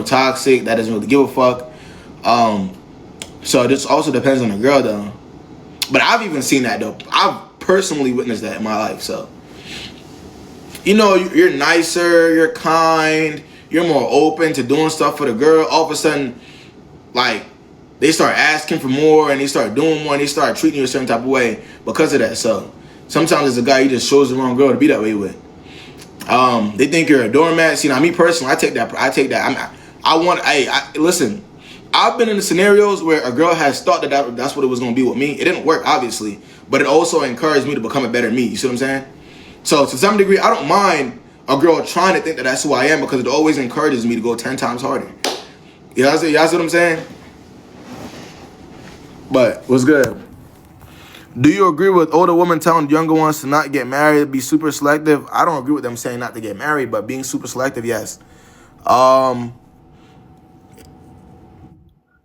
toxic, that doesn't really give a fuck. So this also depends on the girl though. But I've even seen that though. I've personally witnessed that in my life. So, you know, you're nicer, you're kind, you're more open to doing stuff for the girl. All of a sudden, like, they start asking for more and they start doing more and they start treating you a certain type of way because of that. So sometimes as a guy, you just chose the wrong girl to be that way with. They think you're a doormat. See, now me personally, I take that. Listen, I've been in the scenarios where a girl has thought that's what it was going to be with me. It didn't work, obviously, but it also encouraged me to become a better me. You see what I'm saying? So to some degree, I don't mind a girl trying to think that that's who I am because it always encourages me to go 10 times harder. Y'all see what I'm saying? But what's good? Do you agree with older women telling younger ones to not get married, be super selective? I don't agree with them saying not to get married, but being super selective, yes.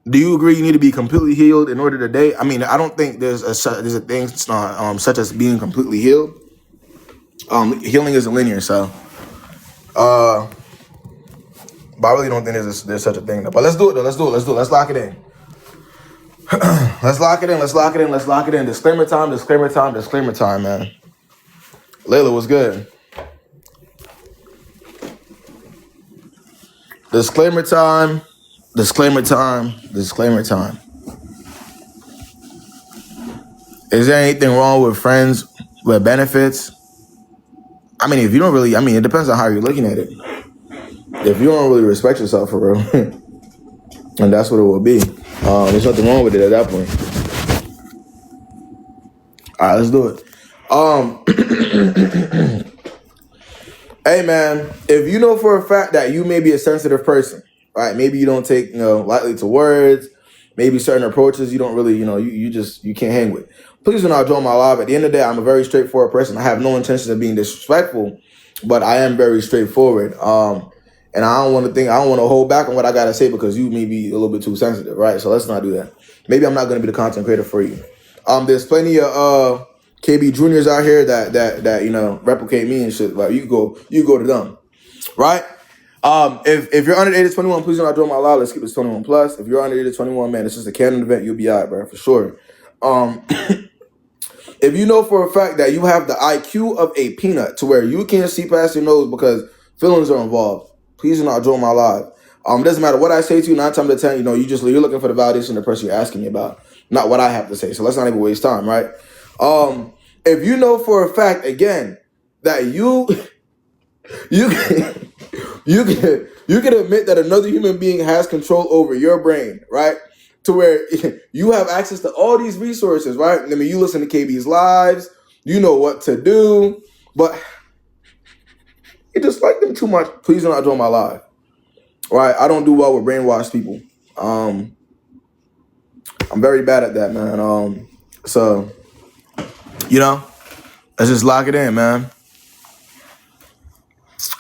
Do you agree you need to be completely healed in order to date? I mean, I don't think there's a thing such as being completely healed. Healing isn't linear, so. But I really don't think there's such a thing. Though. But let's do it though. Let's lock it in. Let's lock it in. Disclaimer time, man. Layla, what's good? Disclaimer time. Is there anything wrong with friends with benefits? I mean, if you don't really, it depends on how you're looking at it. If you don't really respect yourself for real, and that's what it will be. There's nothing wrong with it at that point. All right, let's do it. Hey, man, if you know for a fact that you may be a sensitive person, right? Maybe you don't take, lightly to words. Maybe certain approaches you don't really, you can't hang with. Please do not join my live. At the end of the day, I'm a very straightforward person. I have no intention of being disrespectful, but I am very straightforward. And I don't want to hold back on what I got to say because you may be a little bit too sensitive, right? So let's not do that. Maybe I'm not going to be the content creator for you. There's plenty of KB juniors out here that replicate me and shit. Like you go to them, right? If you're under the age of 21, please do not join my live. Let's keep this 21 plus. If you're under the age of 21, man, it's just a canon event. You'll be all right, bro, for sure. If you know for a fact that you have the IQ of a peanut to where you can't see past your nose because feelings are involved, please do not join my live. It doesn't matter what I say to you, 9 times out of 10, you're looking for the validation of the person you're asking me about, not what I have to say. So let's not even waste time, right? If you know for a fact, again, that you can admit that another human being has control over your brain, right? To where you have access to all these resources, right? I mean, you listen to KB's lives, you know what to do, but you just like them too much. Please do not join my live, right? I don't do well with brainwashed people. I'm very bad at that, man. So, let's just lock it in, man.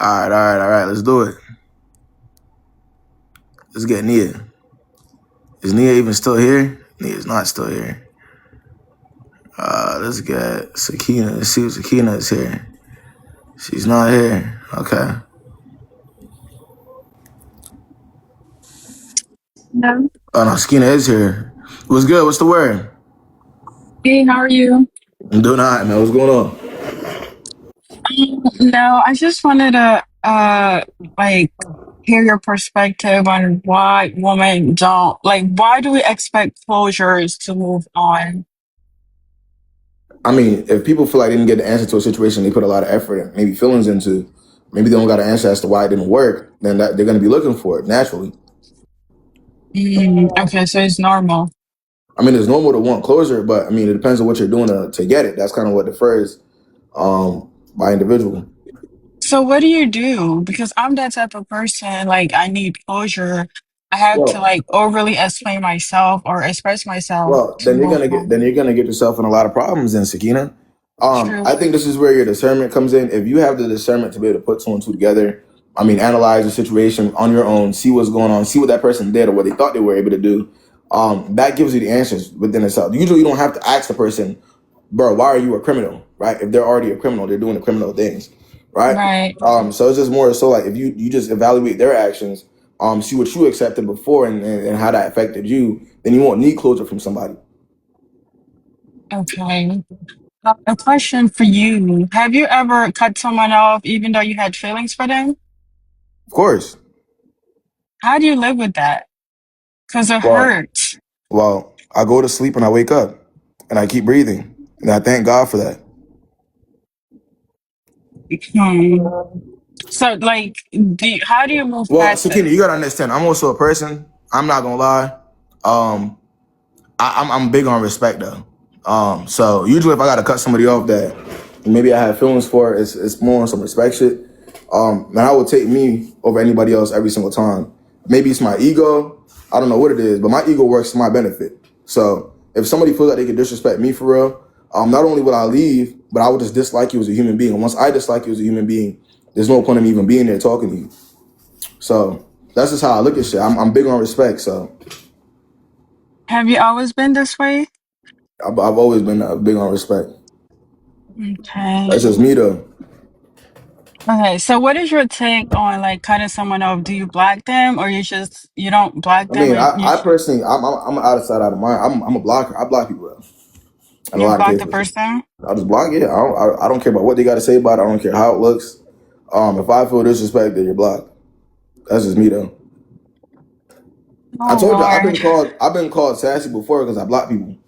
All right. Let's do it. Let's get Nia. Is Nia even still here? Nia's not still here. Let's get Sakina. Let's see if Sakina is here. She's not here. Okay. No. Oh, no, Sakina is here. What's good? What's the word? Hey, how are you? I'm doing all right, man. What's going on? No, I just wanted to hear your perspective on why women don't why do we expect closures to move on? I mean, if people feel like they didn't get the answer to a situation they put a lot of effort and maybe feelings into, maybe they don't got an answer as to why it didn't work, then they're going to be looking for it naturally. Okay, so it's normal. I mean, it's normal to want closure, but I mean, it depends on what you're doing to get it. That's kind of what differs by individual. So what do you do? Because I'm that type of person, I need closure. I have to Well, overly explain myself or express myself to then you're move gonna on. get yourself in a lot of problems, then, Sakina. True. I think this is where your discernment comes in. If you have the discernment to be able to put two and two together, I mean, analyze the situation on your own, see what's going on, see what that person did or what they thought they were able to do. That gives you the answers within itself. Usually, you don't have to ask the person, bro, why are you a criminal, right? If they're already a criminal, they're doing the criminal things, right? Right. So it's just more so like if you just evaluate their actions see what you accepted before and how that affected you, then you won't need closure from somebody. Okay. A question for you. Have you ever cut someone off even though you had feelings for them? Of course. How do you live with that? Because it Well, hurts. I go to sleep and I wake up and I keep breathing. And I thank God for that. Hmm. So, like, how do you move Well, past Sakina, it? you gotta understand, I'm also a person. I'm not gonna lie. Um, I'm big on respect though. So usually if I gotta cut somebody off that maybe I have feelings for, it's more on some respect shit. And I would take me over anybody else every single time. Maybe it's my ego. I don't know what it is, but my ego works to my benefit. So if somebody feels like they can disrespect me for real, not only would I leave, but I would just dislike you as a human being. And once I dislike you as a human being, there's no point in me even being there talking to you. So that's just how I look at shit. I'm big on respect. So Have you always been this way? I've always been big on respect. Okay. That's just me though. Okay. So, what is your take on like cutting someone off? Do you block them, or you don't block I them mean, and I personally, I'm out of sight, out of mind. I'm a blocker. I block people though, in a you lot of block the cases. person? I just block it. I don't care about what they got to say about it. I don't care how it looks. If I feel disrespected, you're blocked. That's just me though. I Oh told you Lord. I've been called sassy before because I block people.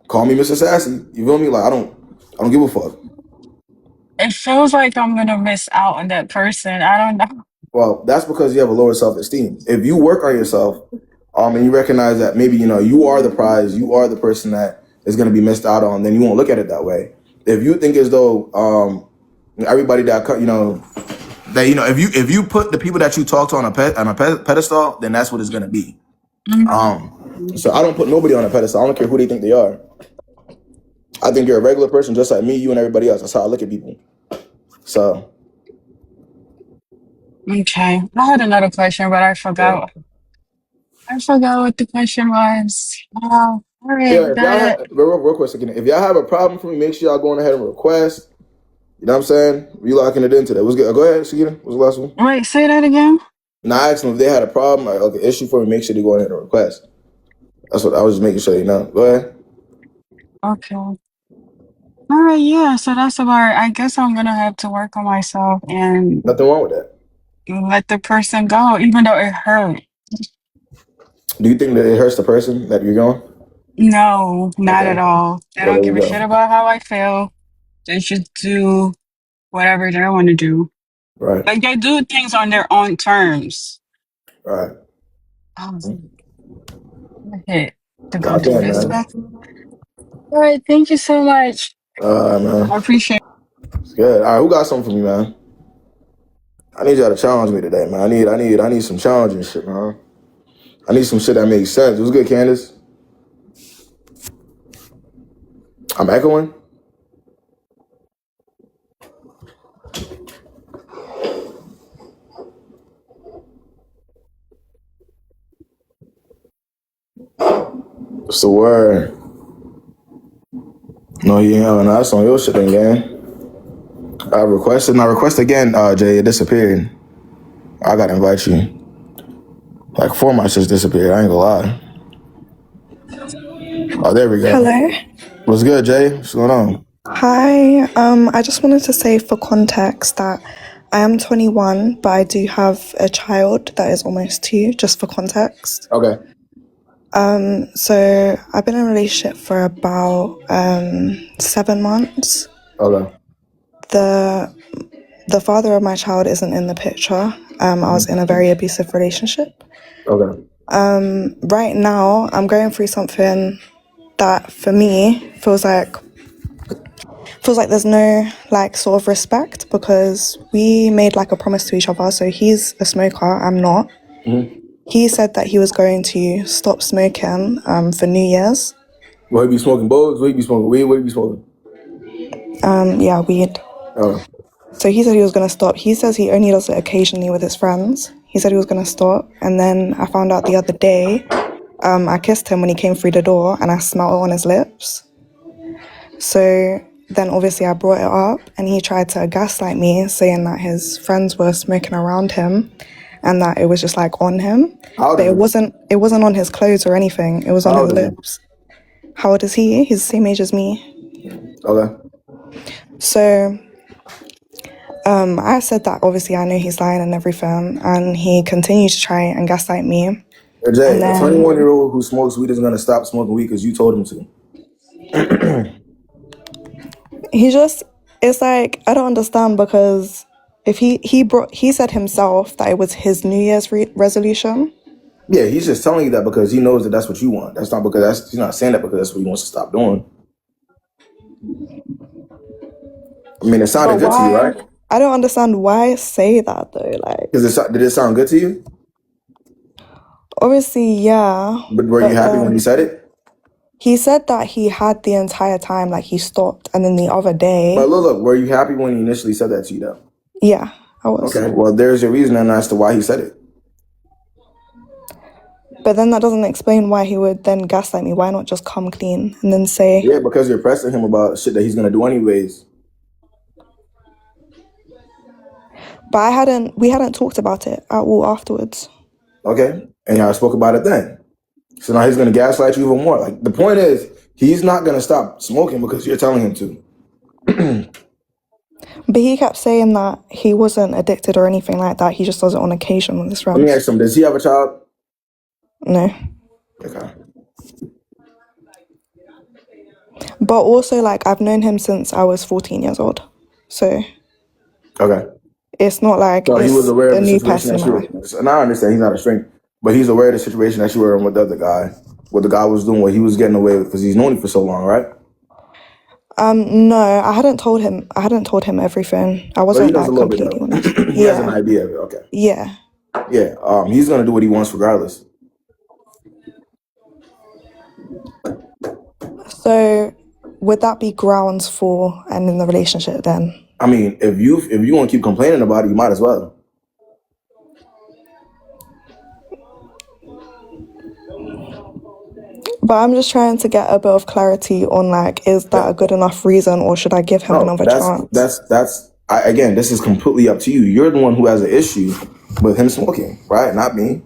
Call me Mr. Sassy. You feel me? Like I don't give a fuck. It feels like I'm gonna miss out on that person. I don't know. Well, that's because you have a lower self esteem. If you work on yourself, and you recognize that maybe you are the prize, you are the person that is going to be missed out on, then you won't look at it that way. If you think as though everybody that that if you put the people that you talk to on a pedestal, then that's what it's going to be. Mhm. So I don't put nobody on a pedestal. I don't care who they think they are. I think you're a regular person just like me, you, and everybody else. That's how I look at people. So Okay. I had another question, but I yeah. forgot. I forgot what the question was. Oh, all right, Yeah, if got y'all it. have real quick again, if y'all have a problem for me, make sure y'all going ahead and request. You know what I'm saying? We locking it into that. What's good? Go ahead, Sakina. What's the last one? Wait, say that again. Now I asked them if they had a problem, like an issue for me, make sure they go ahead and request. That's what I was just making sure you know. Go ahead. Okay. All right, yeah. So that's about it. I guess I'm gonna have to work on myself and Nothing wrong with that. let the person go, even though it hurt. Do you think that it hurts the person that you're going? No, not Okay. at all. They Well, don't there you give a shit go. about how I feel. They should do whatever they want to do. Right. Like they do things on their own terms. Right. Oh, hit to go do Goddamn, this. man. All right, thank you so much. I Man. appreciate It's good. All right, who got something for me, man? I need y'all to challenge me today, man. I need some challenging shit, man. I need some shit that makes sense. What's good, Candace? I'm echoing. What's the word? No, you ain't. No, that's on your shit, then, gang. I requested. Now request again, Jay. It disappeared. I gotta invite you. Like four months just disappeared. I ain't gonna lie. Oh, there we go. Hello. What's good, Jay? What's going on? Hi. I just wanted to say for context that I am 21, but I do have a child that is almost 2, just for context. Okay. So I've been in a relationship for about 7 months. Okay. The the father of my child isn't in the picture. I was in a very abusive relationship. Okay. Right now, I'm going through something that for me feels like there's no like sort of respect because we made like a promise to each other. So he's a smoker, I'm not. Mm-hmm. He said that he was going to stop smoking for New Year's. Will he be smoking bowls? Will he be smoking weed? What he be smoking? Yeah, weed. Oh. So he said he was going to stop. He says he only does it occasionally with his friends. He said he was going to stop. And then I found out the other day, I kissed him when he came through the door and I smelled it on his lips. So then obviously I brought it up and he tried to gaslight me, saying that his friends were smoking around him. and that it was just like on him. How old But is it wasn't on his clothes or anything. It was he? on How his old is he? lips. How old is he? He's the same age as me. Okay. So I said that obviously I know he's lying and everything, and he continued to try and gaslight me. Hey, Jay, And a then 21-year-old who smokes weed isn't gonna stop smoking weed because you told him to. it's like, I don't understand, because if he said himself that it was his New Year's resolution. Yeah, he's just telling you that because he knows that that's what you want. That's not because he's not saying that because that's what he wants to stop doing. I mean, it But sounded good to you, why? right? I don't understand why say that though. Like, Did it sound good to you? obviously, yeah. But were you But happy when he said it? he said that he had the entire time, like he stopped, and then the other day. But look, were you happy when he initially said that to you, though? Yeah, I was. Okay, well, there's a reason as to why he said it. But then that doesn't explain why he would then gaslight me. Why not just come clean and then say? Yeah, because you're pressing him about shit that he's gonna do anyways. But we hadn't talked about it at all afterwards. Okay, and y'all spoke about it then. So now he's gonna gaslight you even more. Like, the point is, he's not gonna stop smoking because you're telling him to. But he kept saying that he wasn't addicted or anything like that. He just does it on occasion with his Let me friends. ask him, does he have a child? No. Okay. But also, like, I've known him since I was 14 years old. So Okay. it's not like So he was it's aware of a the new situation person that in you my life. were. And I understand he's not a strength, but he's aware of the situation that you were in with the other guy. What the guy was doing, what he was getting away with, because he's known you for so long, right? No, I hadn't told him. I hadn't told him everything. I But he wasn't knows a like little bit completely honest. though. He has an Yeah, idea of it. Okay. yeah. Yeah. He's gonna do what he wants regardless. So would that be grounds for ending the relationship then? I mean, if you want to keep complaining about it, you might as well. But I'm just trying to get a bit of clarity on, like, is that a good enough reason, or should I give him No, another chance? again, this is completely up to you. You're the one who has an issue with him smoking, right? Not me,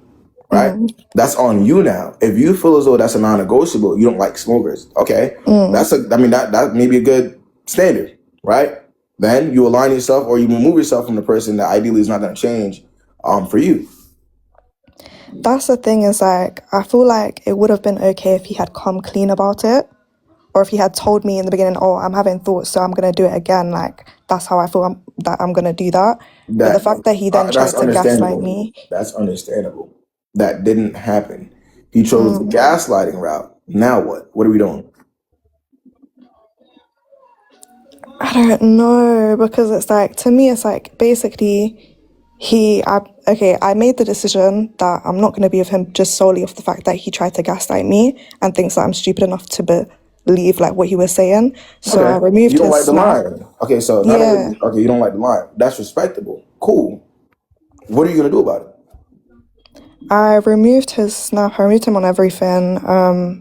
right? That's on you now. If you feel as though that's a non-negotiable, you don't like smokers, okay? That may be a good standard, right? Then you align yourself or you remove yourself from the person that ideally is not going to change for you. That's the thing, is like, I feel like it would have been okay if he had come clean about it, or if he had told me in the beginning, oh, I'm having thoughts, so I'm going to do it again. Like, that's how I feel that I'm going to do that. But the fact that he then That's tried to gaslight understandable. me. That's understandable. That didn't happen. He chose the gaslighting route. Now what? What are we doing? I don't know, because it's like, to me, it's like, basically, I made the decision that I'm not going to be with him just solely off the fact that he tried to gaslight me and thinks that I'm stupid enough to believe like what he was saying. So I removed You don't his like the snap. line. Okay, so Yeah. you don't like the line. That's respectable. Cool. What are you gonna do about it? I removed his snap. I removed him on everything.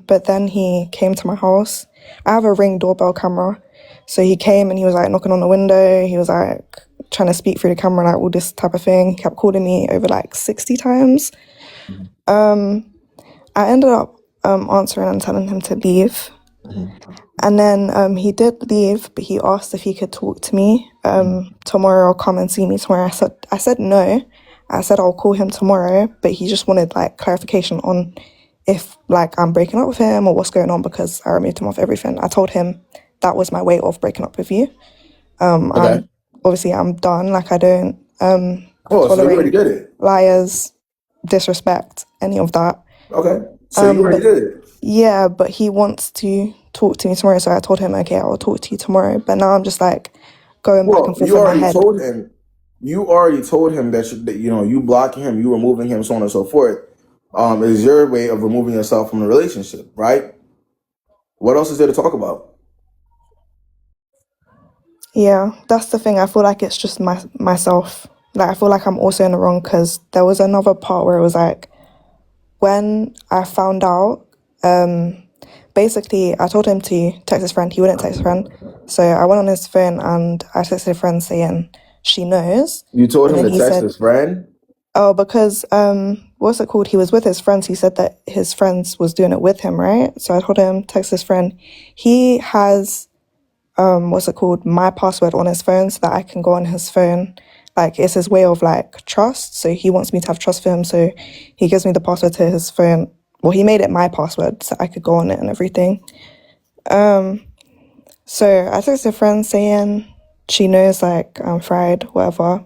But then he came to my house. I have a Ring doorbell camera. So he came and he was like knocking on the window. He was like trying to speak through the camera, like all this type of thing. He kept calling me over like 60 times. I ended up answering and telling him to leave. And then he did leave, but he asked if he could talk to me tomorrow or come and see me tomorrow. I said no. I said I'll call him tomorrow, but he just wanted like clarification on if like I'm breaking up with him or what's going on, because I removed him off everything. I told him that was my way of breaking up with you. Okay. I'm done. Like, I don't So you already tolerate did it. liars, disrespect, any of that. Okay. So you already did it. Yeah, but he wants to talk to me tomorrow, so I told him, okay, I will talk to you tomorrow. But now I'm just like going back and forth You in my already head. told him. You already told him that you blocking him, you removing him, so on and so forth. Is your way of removing yourself from the relationship, right? What else is there to talk about? Yeah, that's the thing. I feel like it's just myself. Like, I feel like I'm also in the wrong, because there was another part where it was like, when I found out, basically I told him to text his friend. He wouldn't text his friend. So I went on his phone and I texted a friend saying she knows. You told And him then to he text said, his friend. Oh, because what's it called? He was with his friends. He said that his friends was doing it with him, right? So I told him text his friend. He has what's it called? My password on his phone so that I can go on his phone. Like it's his way of like trust. So he wants me to have trust for him. So he gives me the password to his phone. Well, he made it my password so I could go on it and everything. So I texted a friend saying she knows like I'm fried, whatever.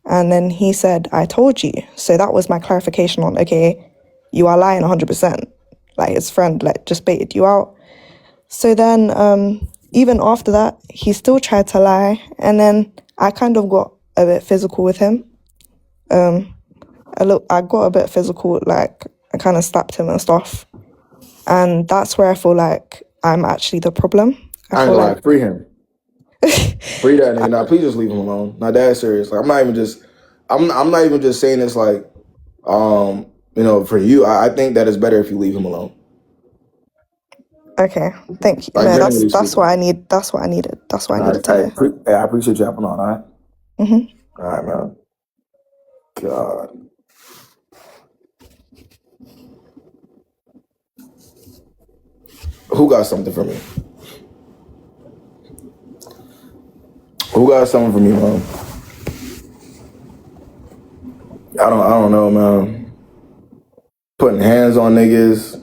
And then he said, I told you. So that was my clarification on, okay, you are lying 100%. Like his friend like just baited you out. So then even after that, he still tried to lie. And then I kind of got a bit physical with him. I got a bit physical, like I kind of slapped him and stuff. And that's where I feel like I'm actually the problem. I ain't feel gonna like lie, free him. Free that nigga. Nah, please just leave him alone. Not that serious. Like, I'm not even just saying this like, for you. I think that it's better if you leave him alone. okay, thank you. Like, No, generally that's speaking. what I need. That's what I needed. That's what I needed to hear. I appreciate you hopping on. All right. Mm-hmm. All right, man. God. Who got something for me? Who got something for me, man? I don't know, man. Putting hands on niggas.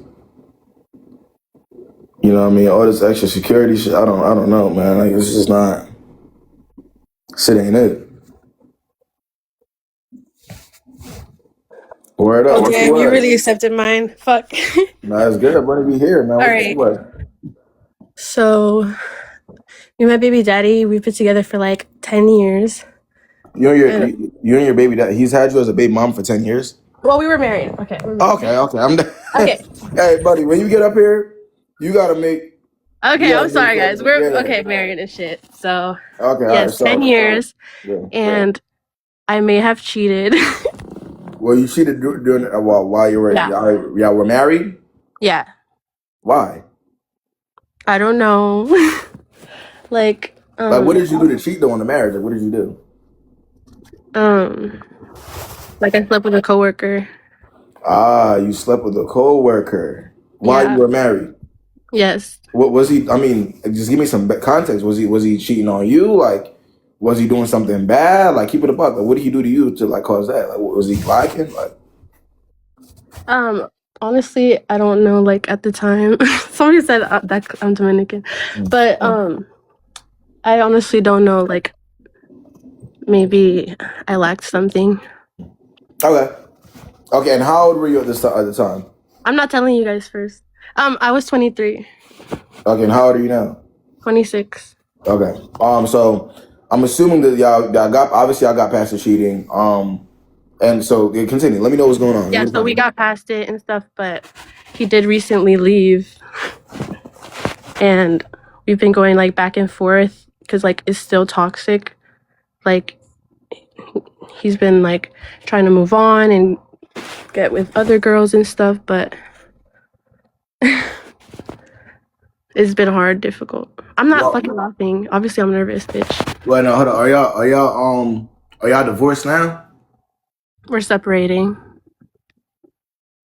You know what I mean? All this extra security shit. I don't know, man. Like, it's just not. Shit ain't it. Word up. What's the Okay, you word? really accepted mine. Fuck. Nah, it's good. Buddy, be here, man. All What's right. the word? So, me and my baby daddy, we've been together for like 10 years. You and And, your baby dad. He's had you as a baby mom for 10 years. well, we were married. Okay. We're married. Okay. Okay. Hey, buddy, when you get up here, you gotta make. You Okay, gotta I'm make sorry, sure. guys. We're Yeah. okay, married and shit. So, Okay. All right. yes, 10 So. years. Yeah. And I may have cheated. Well, you cheated during while you were Yeah. y'all were married. Yeah. Why? I don't know. Like, Like, what did you do to cheat though on the marriage? Like, what did you do? like I slept with a coworker. Ah, you slept with a coworker while you Yeah. were married. Yes. What was he? I mean, just give me some context. Was he cheating on you? Like, was he doing something bad? Like, keep it a buck. Like, what did he do to you to like cause that? Like, was he liking? Like, Honestly, I don't know. Like at the time, somebody said that I'm Dominican, but I honestly don't know. Like maybe I lacked something. okay. And how old were you at the time? I'm not telling you guys first. I was 23, Okay, and how old are you now? 26. Okay. So I'm assuming that y'all got past the cheating. And so yeah, continue. Let me know what's going on. Yeah, so we got past it and stuff, but he did recently leave, and we've been going like back and forth because like it's still toxic. Like he's been like trying to move on and get with other girls and stuff, but it's been hard, difficult. I'm not fucking laughing. Obviously, I'm nervous, bitch. Wait, no, hold on. Are y'all divorced now? We're separating.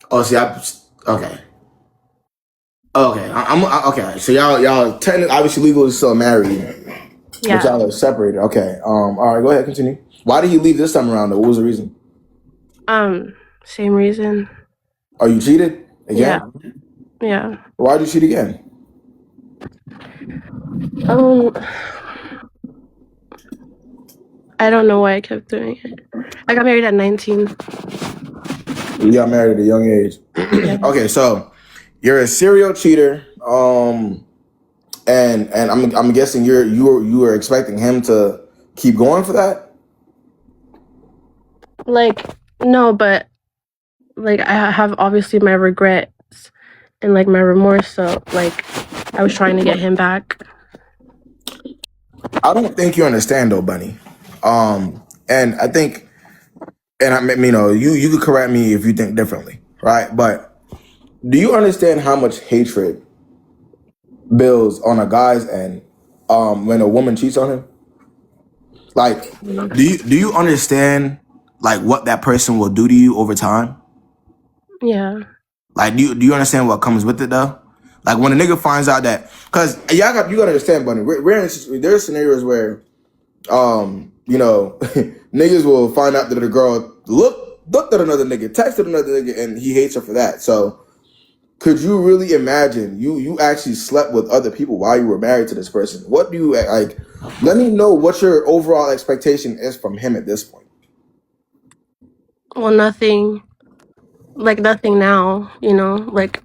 Oh, see, okay. Okay, okay. So y'all technically, obviously, legally still married, but y'all Yeah. are separated. Okay. All right. Go ahead. Continue. Why did he leave this time around? Though? What was the reason? Same reason. Are you cheated again? Yeah. Why did you cheat again? I don't know why I kept doing it. I got married at 19. You got married at a young age. Yeah. Okay, so you're a serial cheater. And I'm guessing you were expecting him to keep going for that. Like, no, but like I have obviously my regrets and like my remorse. So like I was trying to get him back. I don't think you understand though, Bunny. And I think, and I mean, you could correct me if you think differently, right? But do you understand how much hatred builds on a guy's end when a woman cheats on him? Like, do you understand like what that person will do to you over time? Yeah. Like, do you understand what comes with it though? Like when a nigga finds out that, cause you gotta understand, Bunny. There's scenarios where, you know, niggas will find out that the girl looked at another nigga, texted another nigga, and he hates her for that. So, could you really imagine you actually slept with other people while you were married to this person? What do you like? Let me know what your overall expectation is from him at this point. Well, nothing. Like nothing now, you know, like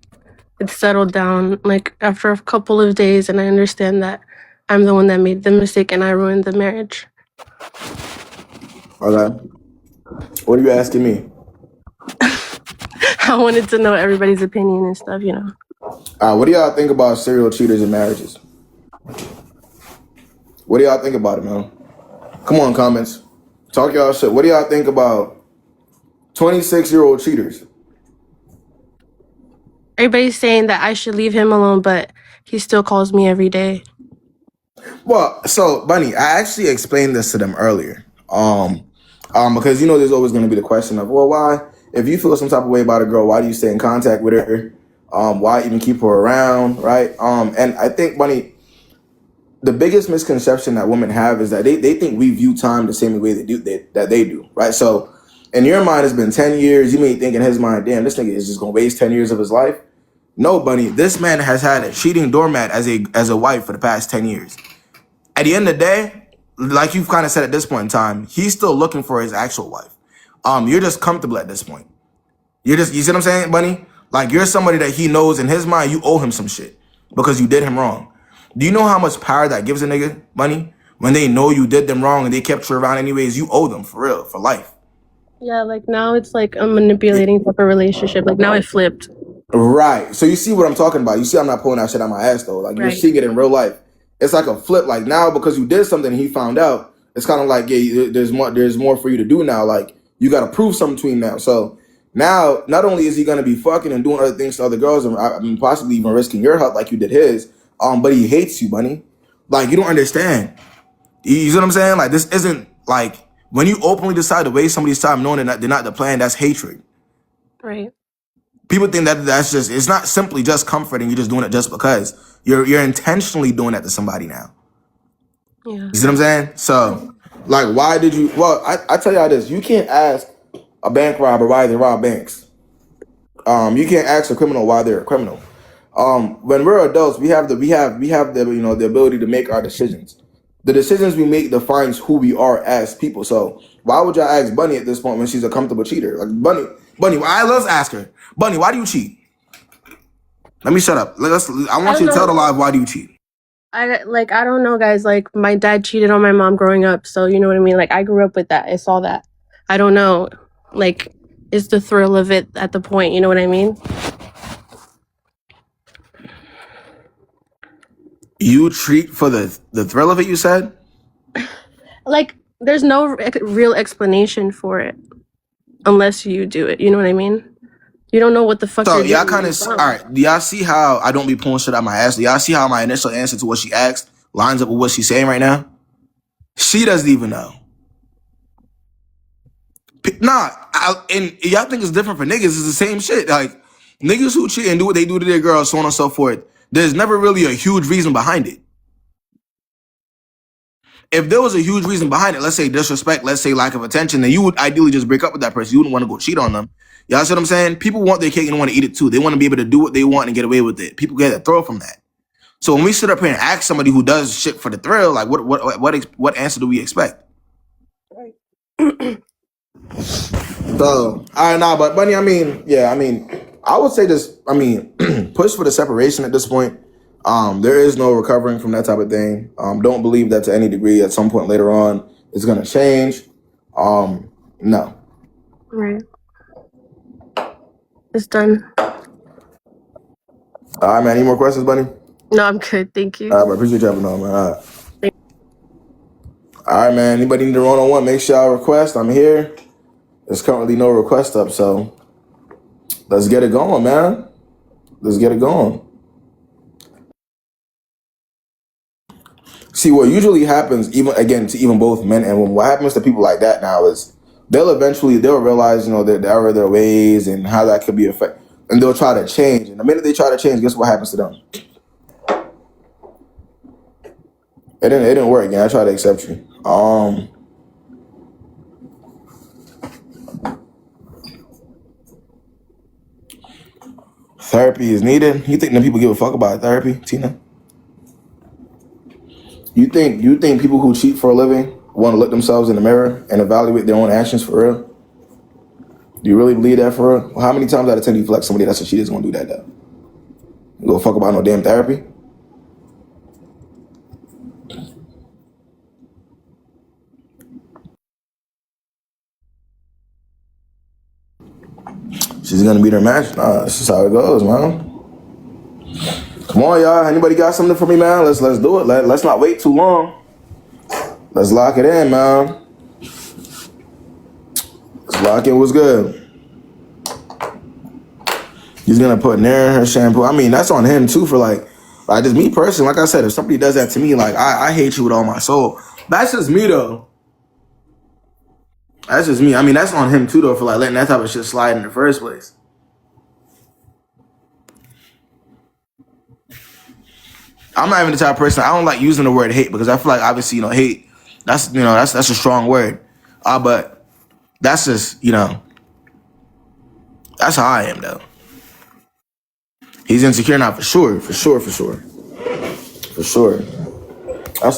it's settled down like after a couple of days, and I understand that I'm the one that made the mistake and I ruined the marriage. Okay. What are you asking me? I wanted to know everybody's opinion and stuff, you know. What do y'all think about serial cheaters in marriages? What do y'all think about it, man? Come on, comments. Talk y'all shit. What do y'all think about 26-year-old cheaters? Everybody's saying that I should leave him alone, but he still calls me every day. Well, so Bunny, I actually explained this to them earlier. Because you know there's always going to be the question of, well, why? If you feel some type of way about a girl, why do you stay in contact with her? Why even keep her around, right? And I think, Bunny, the biggest misconception that women have is that they think we view time the same way that they do, right? So in your mind, it's been 10 years. You may think in his mind, damn, this nigga is just going to waste 10 years of his life. No, Bunny, this man has had a cheating doormat as a wife for the past 10 years. At the end of the day, like you've kind of said at this point in time, he's still looking for his actual wife. You're just comfortable at this point. You see what I'm saying, Bunny? Like you're somebody that he knows in his mind you owe him some shit because you did him wrong. Do you know how much power that gives a nigga, Bunny? When they know you did them wrong and they kept you around anyways, you owe them for real, for life. Yeah, like now it's like a manipulating type of relationship. Like now it flipped. Right. So you see what I'm talking about. You see I'm not pulling that shit out my ass though. Like you're Right. seeing it in real life. It's like a flip. Like now because you did something and he found out, it's kind of like, yeah, there's more for you to do now. Like you got to prove something to him now. So now not only is he going to be fucking and doing other things to other girls and I mean possibly even risking your health like you did his, but he hates you, Bunny. Like you don't understand. You see what I'm saying? Like this isn't like when you openly decide to waste somebody's time knowing that they're not the plan, that's hatred. Right. People think that that's just, it's not simply just comfort and you're just doing it just because. You're intentionally doing that to somebody now. Yeah. You see what I'm saying? So, like, why did you, well, I tell y'all this, you can't ask a bank robber why they rob banks. You can't ask a criminal why they're a criminal. When we're adults, we have the you know the ability to make our decisions. The decisions we make defines who we are as people. So why would y'all ask Bunny at this point when she's a comfortable let's ask her. Bunny, why do you cheat? Let me shut up. I want you to tell the live why do you cheat? I don't know, guys. Like my dad cheated on my mom growing up, so you know what I mean. Like I grew up with that. I saw that. I don't know. Like it's the thrill of it at the point. You know what I mean? You treat for the thrill of it, you said? Like there's no real explanation for it unless you do it. You know what I mean? You don't know what the fuck So you're y'all doing. kind of, all right, do y'all see how I don't be pulling shit out my ass? Do y'all see how my initial answer to what she asked lines up with what she's saying right now? She doesn't even know. And y'all think it's different for niggas. It's the same shit. Like, niggas who cheat and do what they do to their girls, so on and so forth, there's never really a huge reason behind it. If there was a huge reason behind it, let's say disrespect, let's say lack of attention, then you would ideally just break up with that person. You wouldn't want to go cheat on them. Y'all see what I'm saying? People want their cake and want to eat it too. They want to be able to do what they want and get away with it. People get a thrill from that. So when we sit up here and ask somebody who does shit for the thrill, like what answer do we expect? Right. So I don't know, but Bunny, I mean, yeah, I mean, I would say just, I mean, push for the separation at this point. There is no recovering from that type of thing. Don't believe that to any degree. At some point later on, it's gonna change. No. Right. It's done. All right, man. Any more questions, Bunny? No, I'm good. Thank you. All right, bro. Appreciate you having on, man. All right. All right, man. Anybody need a one-on-one? Make sure y'all request. I'm here. There's currently no request up, so let's get it going, man. Let's get it going. See, what usually happens, even again to even both men and women, what happens to people like that now is they'll realize, you know, the error of their ways and how that could be affected, and they'll try to change. And the minute they try to change, guess what happens to them? It didn't work again. I tried to accept you. Therapy is needed. You think that people give a fuck about therapy, Tina? You think people who cheat for a living want to look themselves in the mirror and evaluate their own actions for real? Do you really believe that for real? Well, how many times out of 10 do you feel like somebody that's a cheater is gonna do that though? You go fuck about no damn therapy? She's gonna beat her match? Nah, this is how it goes, man. Come on, y'all. Anybody got something for me, man? Let's do it. Let's not wait too long. Let's lock it in, man. Let's lock in what's good. He's gonna put Nair in her shampoo. I mean, that's on him too for like just me personally. Like I said, if somebody does that to me, like I hate you with all my soul. That's just me though. That's just me. I mean, that's on him too though for like letting that type of shit slide in the first place. I'm not even the type of person. I don't like using the word hate because I feel like obviously, you know, hate. That's a strong word. But that's just, you know, that's how I am though. He's insecure now for sure. That's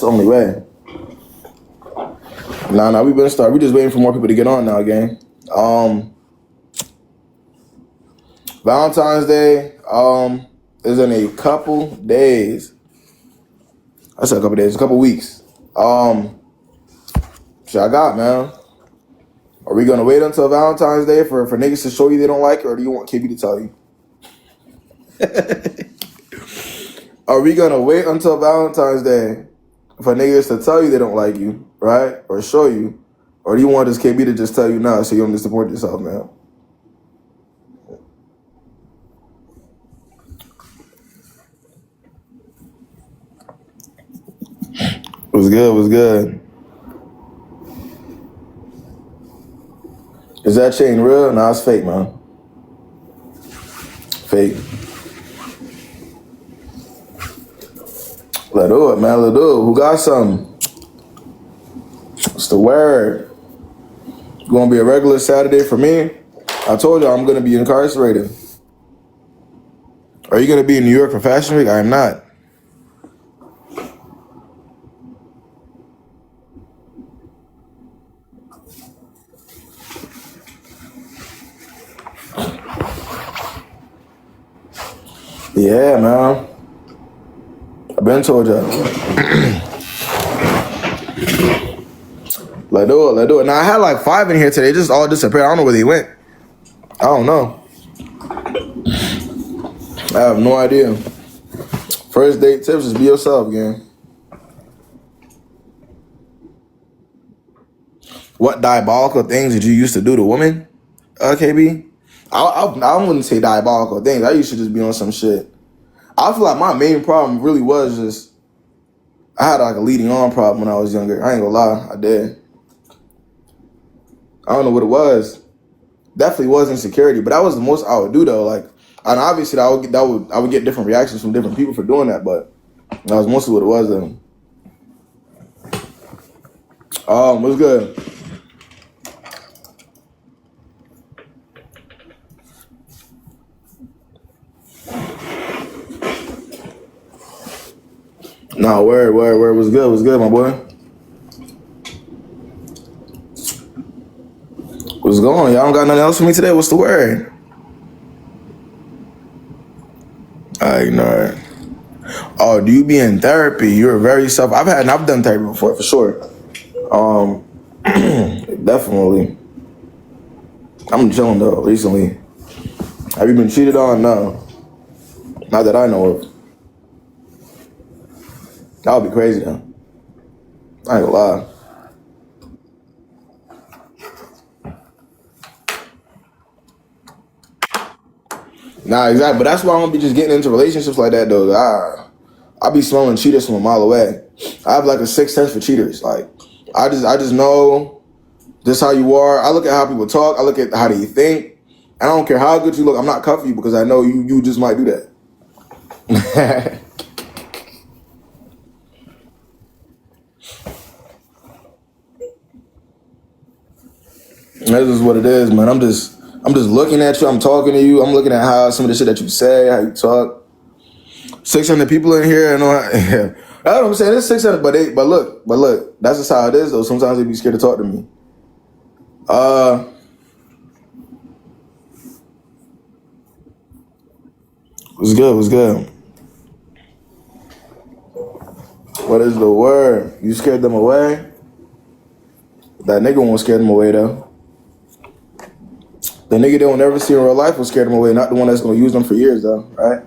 the only way. Nah, we better start. We just waiting for more people to get on now, gang. Valentine's Day is in a couple days. I said a couple weeks. Shit I got, man. Are we gonna wait until Valentine's Day for niggas to show you they don't like it, or do you want KB to tell you? Are we gonna wait until Valentine's Day for niggas to tell you they don't like you, right? Or show you? Or do you want this KB to just tell you now so you don't disappoint yourself, man? What's good? Is that chain real? Nah, it's fake, man. Fake. Let's do it, man. Let's do it. Who got something? What's the word? It's gonna be a regular Saturday for me. I told you I'm gonna be incarcerated. Are you gonna be in New York for Fashion Week? I am not. Yeah, man. I've been told you. Let's do it. Now, I had like 5 in here today. They just all disappeared. I don't know where they went. I don't know. I have no idea. First date tips is be yourself, gang. What diabolical things did you used to do to women, KB? I wouldn't say diabolical things. I used to just be on some shit. I feel like my main problem really was just I had like a leading on problem when I was younger. I ain't gonna lie, I did. I don't know what it was. Definitely was insecurity, but that was the most I would do though. Like, and obviously I would get different reactions from different people for doing that, but that was mostly what it was though. What's good? No, word was good, my boy. What's going on? Y'all don't got nothing else for me today? What's the word? I ignore it. Oh, do you be in therapy? You're very I've done therapy before for sure. Definitely. I'm chilling though recently. Have you been cheated on? No. Not that I know of. That would be crazy though. I ain't gonna lie. Nah, exactly. But that's why I don't be just getting into relationships like that though. I be smelling cheaters from a mile away. I have like a sixth sense for cheaters. Like I just know Just how you are. I look at how people talk. I look at how they think. I don't care how good you look. I'm not cuffing you because I know you just might do that. This is what it is, man. I'm just looking at you. I'm talking to you. I'm looking at how some of the shit that you say, how you talk. 600 people in here. I know. Yeah. That's what I'm saying. It's 600, but look. That's just how it is, though. Sometimes they be scared to talk to me. What's good? What's good? What is the word? You scared them away? That nigga won't scare them away, though. The nigga they will never see in real life will scare them away, not the one that's gonna use them for years, though, right?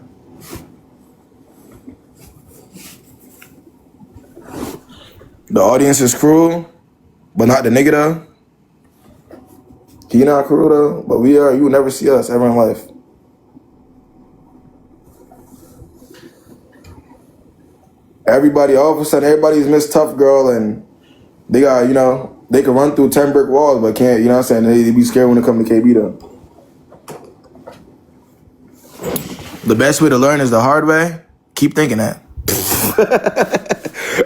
The audience is cruel, but not the nigga, though. He not cruel, though, but we are. You will never see us ever in life. Everybody, all of a sudden, everybody's Miss Tough Girl, and they got, they can run through 10 brick walls, but can't, you know what I'm saying? They be scared when it comes to KB, though. The best way to learn is the hard way. Keep thinking that.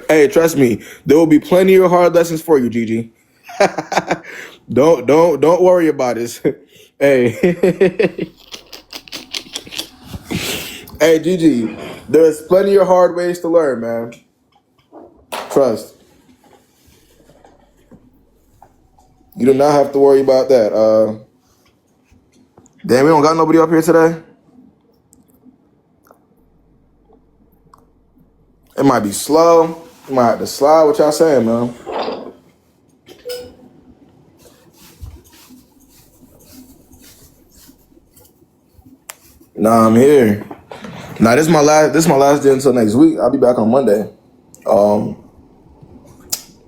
Hey, trust me, there will be plenty of hard lessons for you, Gigi. Don't worry about this. Hey. Hey, Gigi, there's plenty of hard ways to learn, man. Trust. You do not have to worry about that. Damn, we don't got nobody up here today? It might be slow. You might have to slide. What y'all saying, man? Nah, I'm here. Nah, this is my last day until next week. I'll be back on Monday.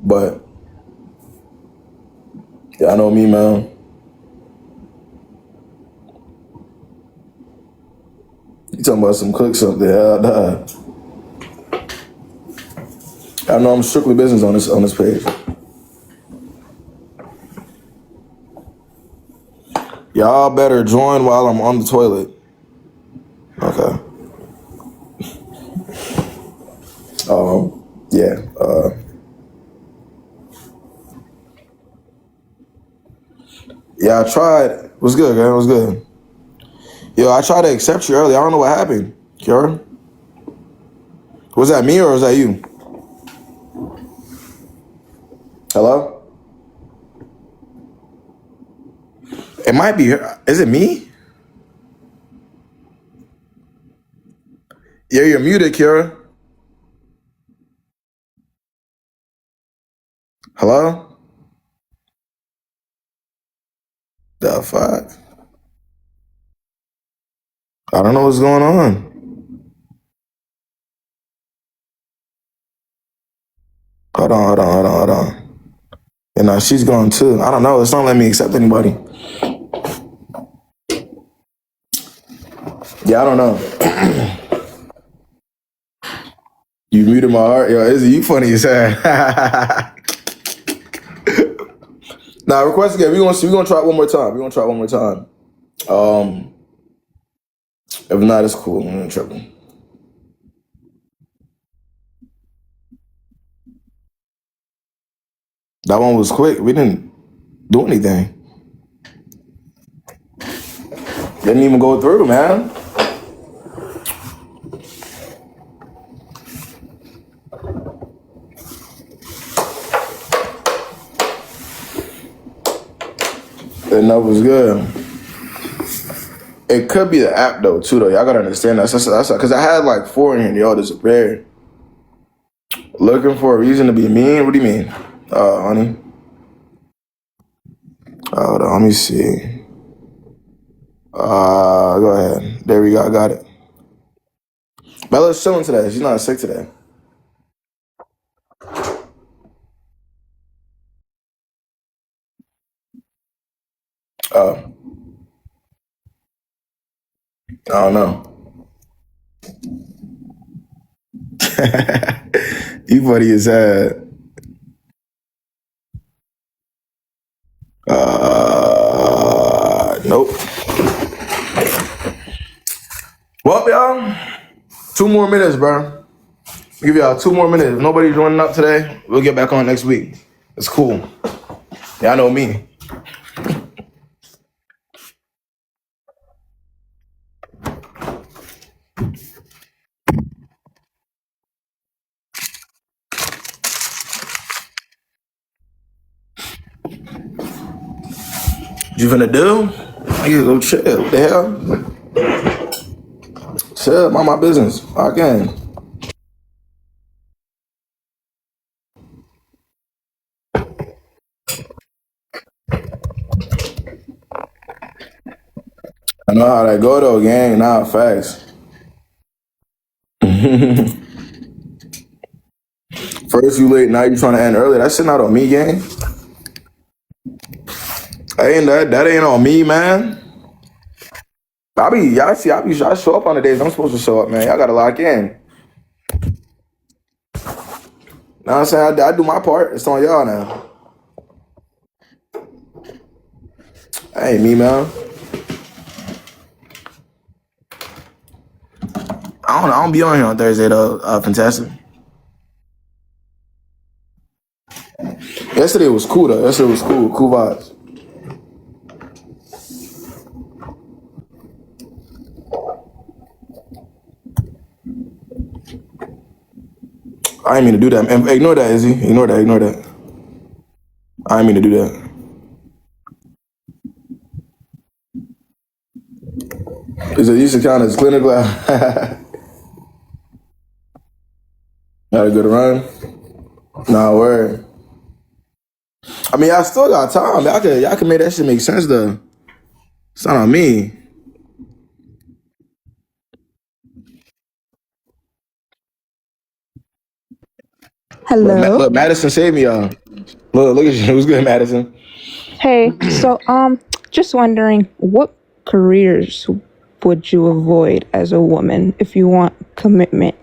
But y'all know me, man. You talking about some cook something? Hell nah. I know I'm strictly business on this page. Y'all better join while I'm on the toilet. Okay. Yeah. Yeah, I tried. What's good, man? What's good? Yo, I tried to accept you earlier. I don't know what happened. Kiara? Was that me or was that you? Hello? It might be her. Is it me? Yeah, you're muted, Kiara. Hello? The fuck? I don't know what's going on. Hold on. And she's gone too. I don't know. It's not letting me accept anybody. Yeah, I don't know. You muted my heart. Yo, Izzy, you funny as hell. Nah, request again. We're gonna try it one more time. If not, it's cool. I'm not tripping. That one was quick. We didn't do anything. Didn't even go through, man. And that was good. It could be the app though, too. Though y'all gotta understand that. That's because I had like 4 in here. And y'all disappeared. Looking for a reason to be mean? What do you mean, honey? Hold on, let me see. Go ahead. There we go. I got it. Bella's chilling today. She's not sick today. I don't know. You funny as hell. Nope. Well, y'all, 2 more minutes, bro. Give y'all 2 more minutes. If nobody's joining up today, we'll get back on next week. It's cool. Y'all know me. What you finna do? I gotta go chill. What the hell? Chill, mind my business. Again. I know how that go though, gang. Nah, facts. First you late, now you trying to end early. That shit not on me, gang. That ain't on me, man. Y'all show up on the days I'm supposed to show up, man. Y'all gotta lock in. Know what I'm saying? I do my part. It's on y'all now. That ain't me, man. I don't be on here on Thursday though. Fantastic. Yesterday was cool though. Yesterday was cool. Cool vibes. I ain't mean to do that. Ignore that, Izzy. Ignore that. I ain't mean to do that. Is it used to count as clinical? Had a good run. Nah, word. I mean, I still got time. Y'all can make that shit make sense though. It's not on me. Hello. Look, Madison saved me, y'all. Look at you. Who's good, Madison? Hey, so just wondering, what careers would you avoid as a woman if you want commitment?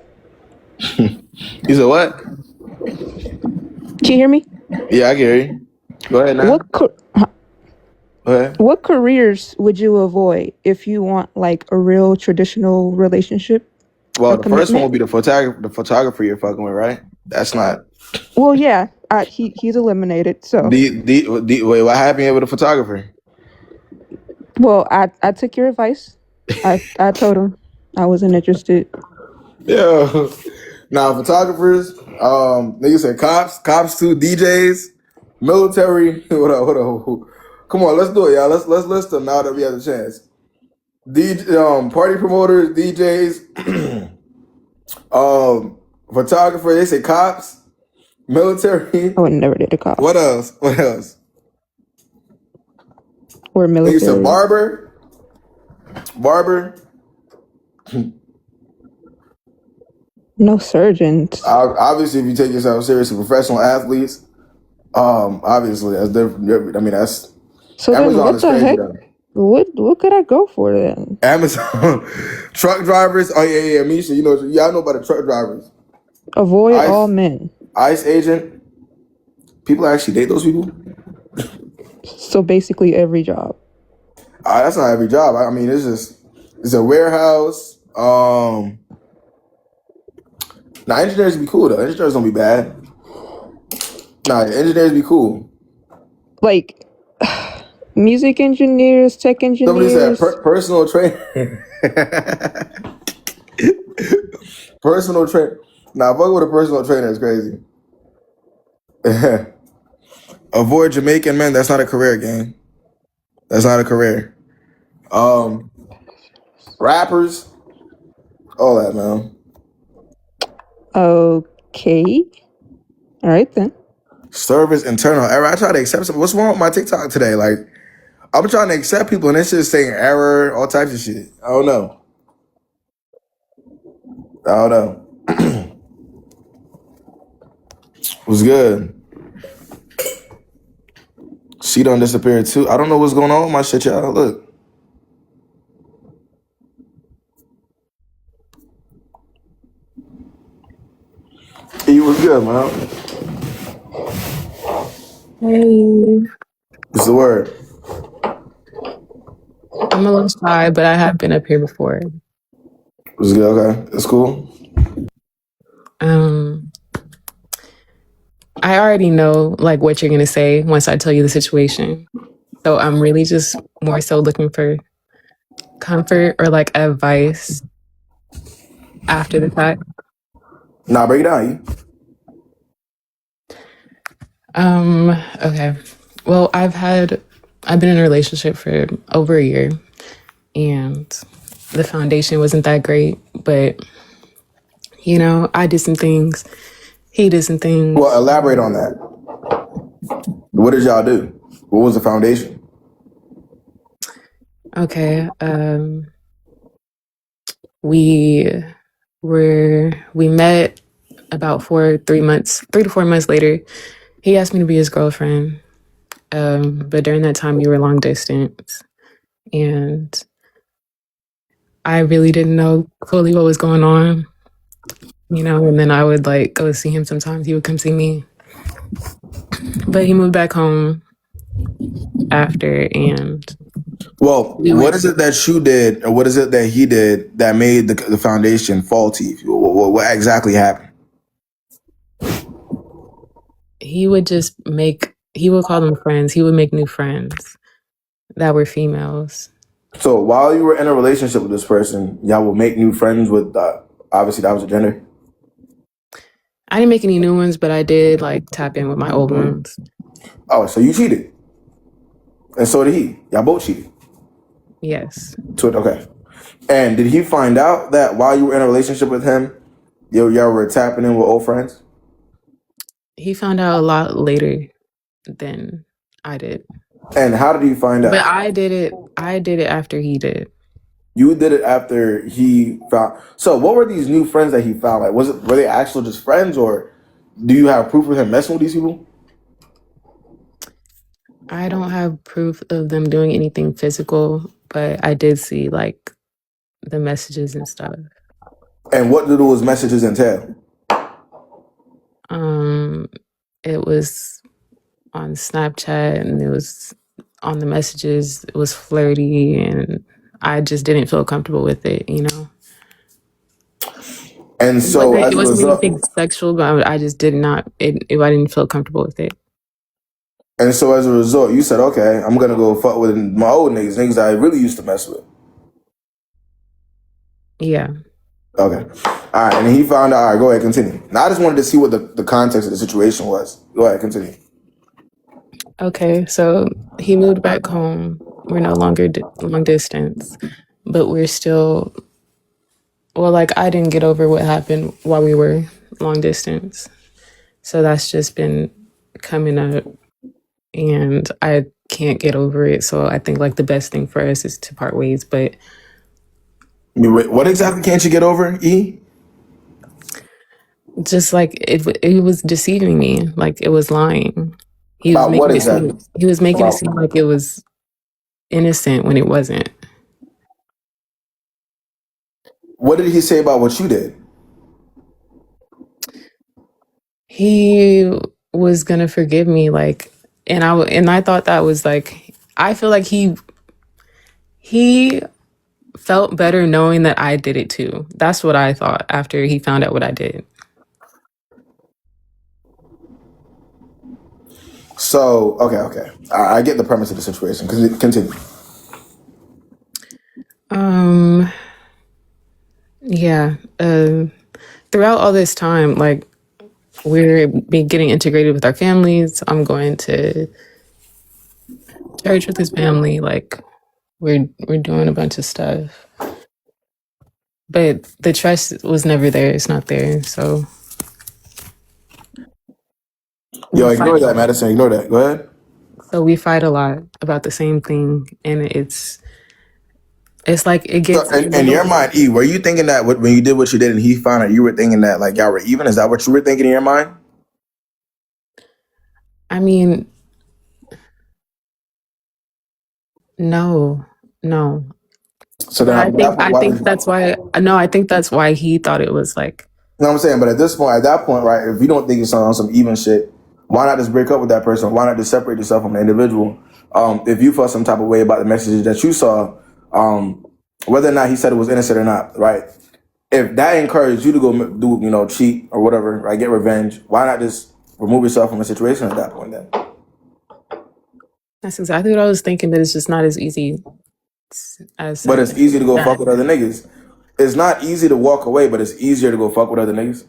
You said what? Can you hear me? Yeah, I can hear you. Go ahead now. Go ahead. What careers would you avoid if you want like a real traditional relationship? Well, the commitment? first one will be the photographer you're fucking with, right? That's not. Well, yeah, he's eliminated. So, Wait, what happened with the photographer? well, I took your advice. I told him I wasn't interested. Yeah. Now photographers, niggas said cops too, DJs, military. What up? Come on, let's do it, y'all. Let's list them now that we have the chance. Party promoters, DJs, photographer. They say cops, military. I would never date a cop. What else? Or military. Niggas said barber. No surgeons. Obviously, if you take yourself seriously, professional athletes. Obviously, that's different. I mean, that's so. Amazon Then what is the crazy heck? though. What could I go for then? Amazon truck drivers. Oh yeah, Misha. Y'all know about the truck drivers. Avoid all men. ICE agent. People actually date those people. So basically, every job. That's not every job. I mean, it's a warehouse. Now engineers be cool though. Engineers don't be bad. Nah, engineers be cool. Like music engineers, tech engineers. Somebody said personal trainer. Personal trainer. Nah, fuck with a personal trainer is crazy. Avoid Jamaican men. That's not a career, gang. That's not a career. Rappers. All that, man. Okay. All right then. Service internal error. I try to accept something. What's wrong with my TikTok today? Like, I'm trying to accept people and it's just saying error, all types of shit. I don't know. What's good? She done disappeared too. I don't know what's going on with my shit, y'all. Look. He was good, man. Hey. It's the word. I'm a little shy, but I have been up here before. It's good. Okay, it's cool. I already know like what you're gonna say once I tell you the situation. So I'm really just more so looking for comfort or like advice after the fact. Nah, break it down. Okay. Well, I've been in a relationship for over a year, and the foundation wasn't that great, but you know, I did some things, he did some things. Well, elaborate on that. What did y'all do? What was the foundation? Okay. We met about 3 to 4 months later. He asked me to be his girlfriend. But during that time, we were long distance, and I really didn't know fully what was going on, you know. And then I would like go see him sometimes. He would come see me, but he moved back home after. And Well, what is it that you did, or what is it that he did that made the foundation faulty? What exactly happened? he would call them friends. He would make new friends that were females. So while you were in a relationship with this person, y'all will make new friends with, obviously that was a gender. I didn't make any new ones, but I did like tap in with my old ones. Oh, so you cheated. And so did he. Y'all both cheated. Yes. Okay. And did he find out that while you were in a relationship with him, y'all were tapping in with old friends? He found out a lot later than I did. And how did he find out? But I did it after he did. You did it after he found. So what were these new friends that he found? Like, were they actual just friends, or do you have proof of him messing with these people? I don't have proof of them doing anything physical, but I did see like the messages and stuff. And what do those messages entail? It was on Snapchat, and it was on the messages. It was flirty, and I just didn't feel comfortable with it, you know. And so it wasn't anything sexual, but I just did not. I didn't feel comfortable with it. And so as a result, you said, "Okay, I'm gonna go fuck with my old niggas that I really used to mess with." Yeah. Okay. All right. And he found out. All right, go ahead, continue. Now I just wanted to see what the context of the situation was. Go ahead, continue. Okay, so he moved back home. We're no longer long distance, but we're still. Well, like I didn't get over what happened while we were long distance, so that's just been coming up, and I can't get over it. So I think like the best thing for us is to part ways. But what exactly can't you get over, E? Just like it was deceiving me, like it was lying. He was making it seem like it was innocent when it wasn't. What did he say about what you did? He was gonna forgive me, like, and I thought that was like, I feel like he felt better knowing that I did it too. That's what I thought after he found out what I did. So, okay. I get the premise of the situation. Continue. Yeah. Throughout all this time, like, we're getting integrated with our families. I'm going to church with his family. Like, we're doing a bunch of stuff. But the trust was never there. It's not there. So. Yo, ignore that, Madison. Ignore that. Go ahead. So we fight a lot about the same thing, and it's like it gets. So, in your mind, E, were you thinking that when you did what you did and he found out, you were thinking that like y'all were even? Is that what you were thinking in your mind? I mean, no. So then I think that's why. No, I think that's why he thought it was like. You know what I'm saying? But at that point, right? If you don't think it's on some even shit, why not just break up with that person? Why not just separate yourself from the individual if you felt some type of way about the messages that you saw, whether or not he said it was innocent or not, right? If that encouraged you to go do, cheat or whatever, right, get revenge, why not just remove yourself from a situation at that point then? That's exactly what I was thinking, but it's just not as easy as But it's easy to go fuck with other niggas. It's not easy to walk away, but it's easier to go fuck with other niggas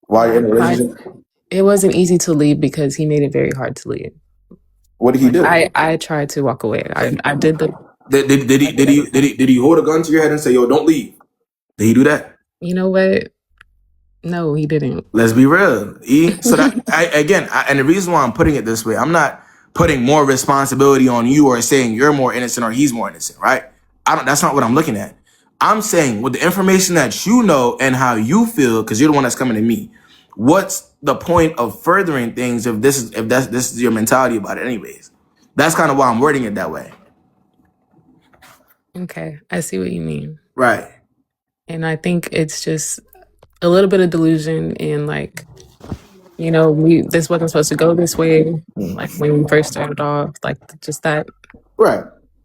while you're in a relationship. It wasn't easy to leave because he made it very hard to leave. What did he do? I tried to walk away. I did the. Did he hold a gun to your head and say, "Yo, don't leave"? Did he do that? You know what? No, he didn't. Let's be real, E. So that and the reason why I'm putting it this way, I'm not putting more responsibility on you or saying you're more innocent or he's more innocent, right? That's not what I'm looking at. I'm saying with the information that you know and how you feel, because you're the one that's coming to me. What's the point of furthering things if this is your mentality about it, anyways? That's kind of why I'm wording it that way. Okay, I see what you mean. Right. And I think it's just a little bit of delusion and this wasn't supposed to go this way. Like when we first started off, like just that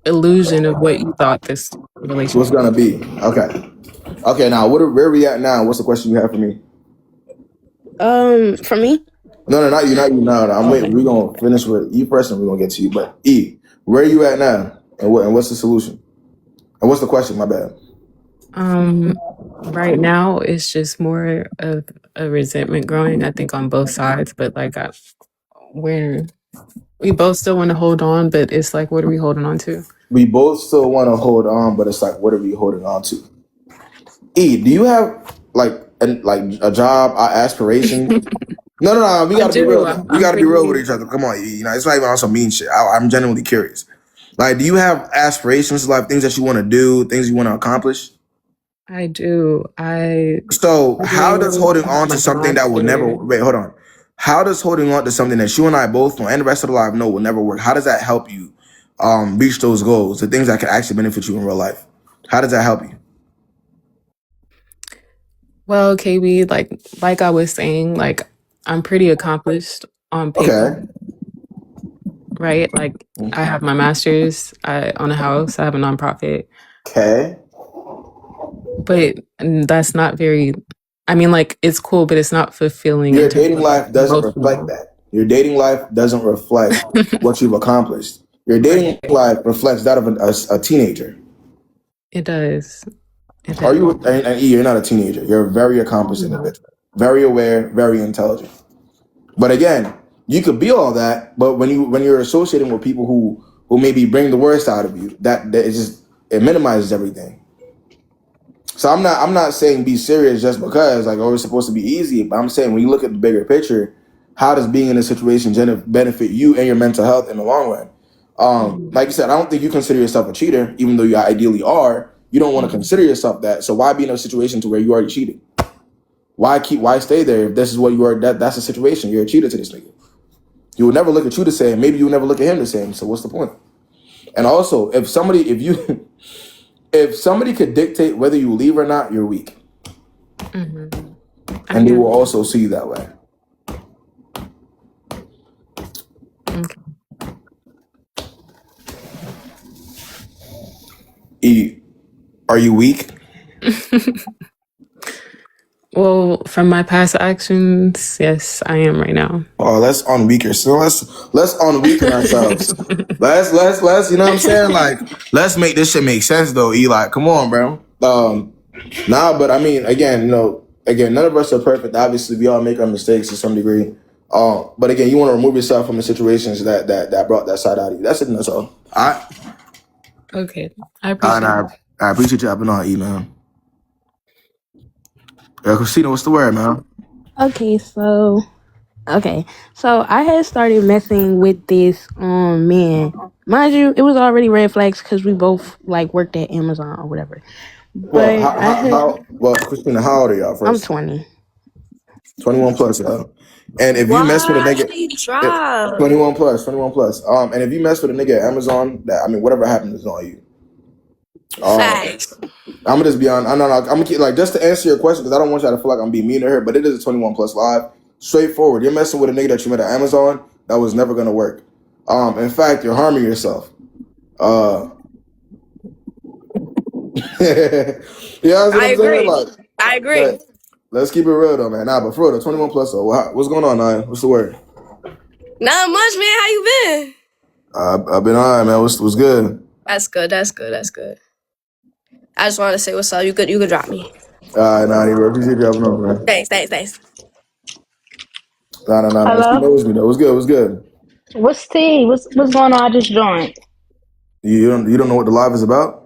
illusion of what you thought this relationship was gonna be. Okay. Now where are we at now? What's the question you have for me? For me? No, not you. No. I'm waiting. We're gonna finish with E first, and we're gonna get to you. But E, where are you at now? And what's the solution? And what's the question? My bad. Right now it's just more of a resentment growing, I think, on both sides. But we both still want to hold on, but it's like, what are we holding on to? We both still want to hold on, but it's like, what are we holding on to? E, do you have like a job, aspiration? No. We gotta be real. We gotta be real with each other. Come on, E. It's not even on some mean shit. I'm genuinely curious. Like, do you have aspirations, like things that you want to do, things you want to accomplish? I do. So how does holding on to something that will never hold on? How does holding on to something that you and I both know and the rest of the life know will never work? How does that help you reach those goals, the things that can actually benefit you in real life? How does that help you? Well, KB, like I was saying, like I'm pretty accomplished on paper. Okay. Right? Like I have my master's, I own a house, I have a nonprofit. Okay. But that's not very, I mean, like it's cool, but it's not fulfilling. Your dating life doesn't reflect that. Your dating life doesn't reflect what you've accomplished. Your dating life reflects that of a teenager. It does. Are you? And you're not a teenager. You're a very accomplished individual, very aware, very intelligent. But again, you could be all that, but when you're associating with people who maybe bring the worst out of you, that it minimizes everything. So I'm not saying be serious just because like it's supposed to be easy, but I'm saying when you look at the bigger picture, how does being in this situation benefit you and your mental health in the long run? Like you said, I don't think you consider yourself a cheater, even though you ideally are. You don't want to consider yourself that. So why be in a situation to where you already cheated? Why stay there if this is what you are? That's the situation. You're a cheater to this nigga. You would never look at you the same. Maybe you would never look at him the same. So what's the point? And also, if somebody could dictate whether you leave or not, you're weak. Mm-hmm. And they will also see you that way. Okay. E, are you weak? Well, from my past actions, yes, I am right now. Oh, let's unweaker. So let's unweaken ourselves. let's you know what I'm saying? Like, let's make this shit make sense though, Eli. Come on, bro. But I mean, again, none of us are perfect. Obviously, we all make our mistakes to some degree. But again, you want to remove yourself from the situations that brought that side out of you. That's it. That's all. All right. Okay, I appreciate it. I appreciate you hopping on, E, man. Christina, what's the word, man? Okay, so I had started messing with this man. Mind you, it was already red flags because we both like worked at Amazon or whatever. Well, Christina, how old are y'all first? I'm 20. 21 plus, y'all. And if you mess with a nigga, 21 plus. And if you mess with a nigga at Amazon, whatever happens is on you. Facts. I'm gonna just be on. I'm gonna keep, like, just to answer your question, because I don't want y'all to feel like I'm being mean to her, but it is a 21 plus live. Straightforward. You're messing with a nigga that you met at Amazon. That was never gonna work. In fact, you're harming yourself. Yeah, that's what I I'm saying. agree. Like, I agree. but let's keep it real though, man. Nah, but for real, the 21 plus. So what's going on, Naya? What's the word? Not much, man. How you been? I've been alright, man. What's good? That's good. That's good. That's good. I just wanted to say what's up. You could drop me. Nah, bro. Appreciate you having on, man. Thanks. Nah. She Hello? knows me though. What's good? What's T? What's going on? I just joined. You don't know what the live is about?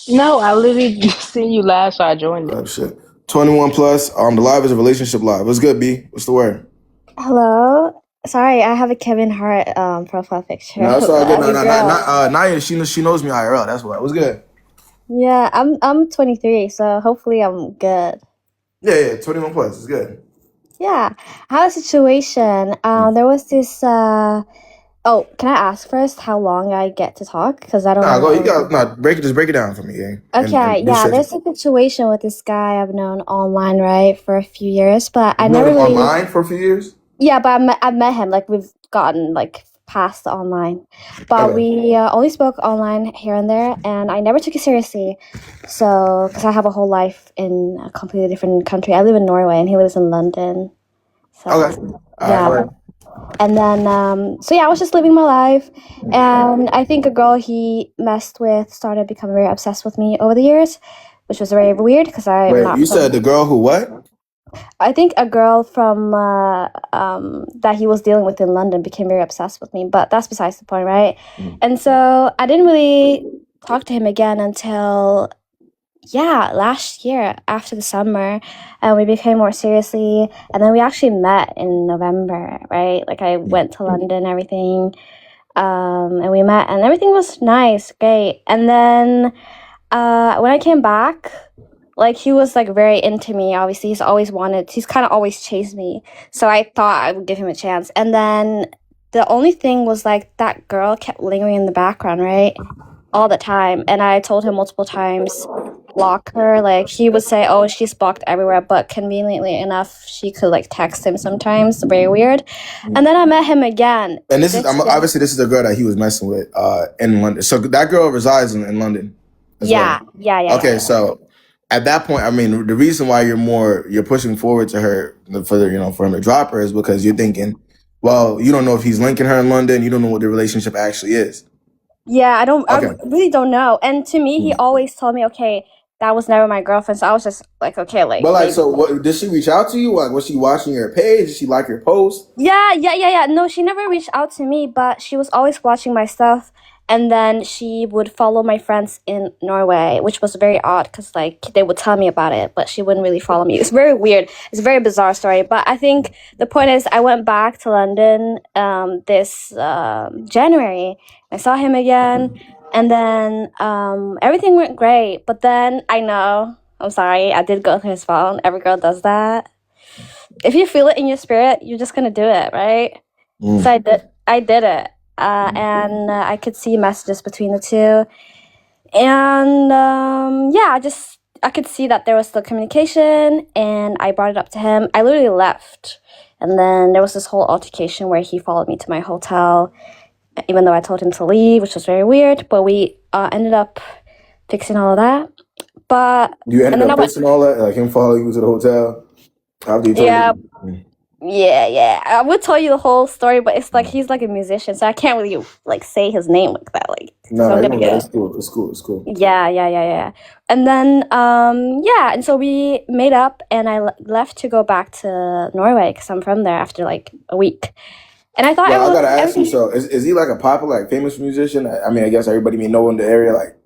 No, I literally seen you last, so I joined it. Oh shit. 21 plus. The live is a relationship live. What's good, B? What's the word? Hello. Sorry, I have a Kevin Hart profile picture No, it's of all good. the girl. Naya, she knows me IRL. That's why. What's good? Yeah, I'm 23, so hopefully I'm good. Yeah. 21 plus. It's good. Yeah, I have a situation. There was this. Oh, can I ask first how long I get to talk? Because I don't Nah, want go. You to. got just break it down for me, gang. Okay, And be yeah, straight. there's a situation with this guy I've known online, right, for a few years, but I You've never known him really. online for a few years. Yeah, but I've met him. Like we've gotten like past the online, but Okay. we only spoke online here and there, and I never took it seriously. So, because I have a whole life in a completely different country. I live in Norway, and he lives in London. So, Okay. All right. yeah. Go ahead. And then, so yeah, I was just living my life, and I think a girl he messed with started becoming very obsessed with me over the years, which was very weird because I'm Wait, not you from. said the girl who what? I think a girl from that he was dealing with in London became very obsessed with me, but that's besides the point, right? And so I didn't really talk to him again until last year after the summer, and we became more seriously, and then we actually met in November, right? Like I went to London and everything, and we met, and everything was nice, great. And then when I came back, like he was like very into me. Obviously, he's kind of always chased me. So I thought I would give him a chance. And then the only thing was like that girl kept lingering in the background, right? All the time. And I told him multiple times, block her. Like he would say, oh, she's blocked everywhere. But conveniently enough, she could like text him sometimes. Very weird. And then I met him again. And obviously this is the girl that he was messing with in London. So that girl resides in London as well. Okay, so at that point, I mean, the reason why you're pushing forward to her for him to drop her is because you're thinking, well, you don't know if he's linking her in London. You don't know what the relationship actually is. Yeah, I Okay. really don't know. And to me, he always told me, okay, that was never my girlfriend. So I was just like, okay, like. But like, maybe. so what, did she reach out to you? Like, was she watching your page? Did she like your post? Yeah. No, she never reached out to me, but she was always watching my stuff. And then she would follow my friends in Norway, which was very odd because like they would tell me about it, but she wouldn't really follow me. It's very weird. It's a very bizarre story. But I think the point is I went back to London this January. I saw him again, and then everything went great. But then I'm sorry, I did go to his phone. Every girl does that. If you feel it in your spirit, you're just gonna do it, right? So I did it. And I could see messages between the two, and I could see that there was still communication, and I brought it up to him. I literally left, and then there was this whole altercation where he followed me to my hotel, even though I told him to leave, which was very weird. But we ended up fixing all of that. But you ended up fixing all that, like him following you to the hotel after you told him. Yeah. I would tell you the whole story, but it's like he's like a musician, so I can't really like say his name like that. Like, no, it's cool. Yeah. And then and so we made up, and I left to go back to Norway because I'm from there after like a week. And I thought I gotta ask you. So is he like a popular, like famous musician? I mean, I guess everybody may know in the area, like.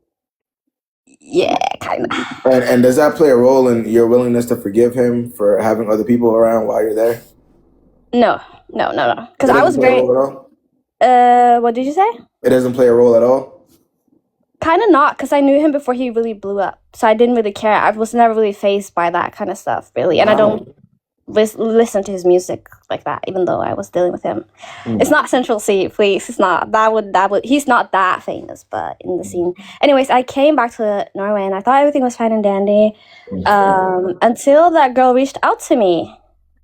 Yeah, kind of. And does that play a role in your willingness to forgive him for having other people around while you're there? No. Because I was very. What did you say? It doesn't play a role at all? Kind of not, because I knew him before he really blew up. So I didn't really care. I was never really fazed by that kind of stuff, really. And I don't listen to his music like that, even though I was dealing with him. It's not Central C, please. It's not. That would. He's not that famous, but in the scene. Anyways, I came back to Norway, and I thought everything was fine and dandy until that girl reached out to me.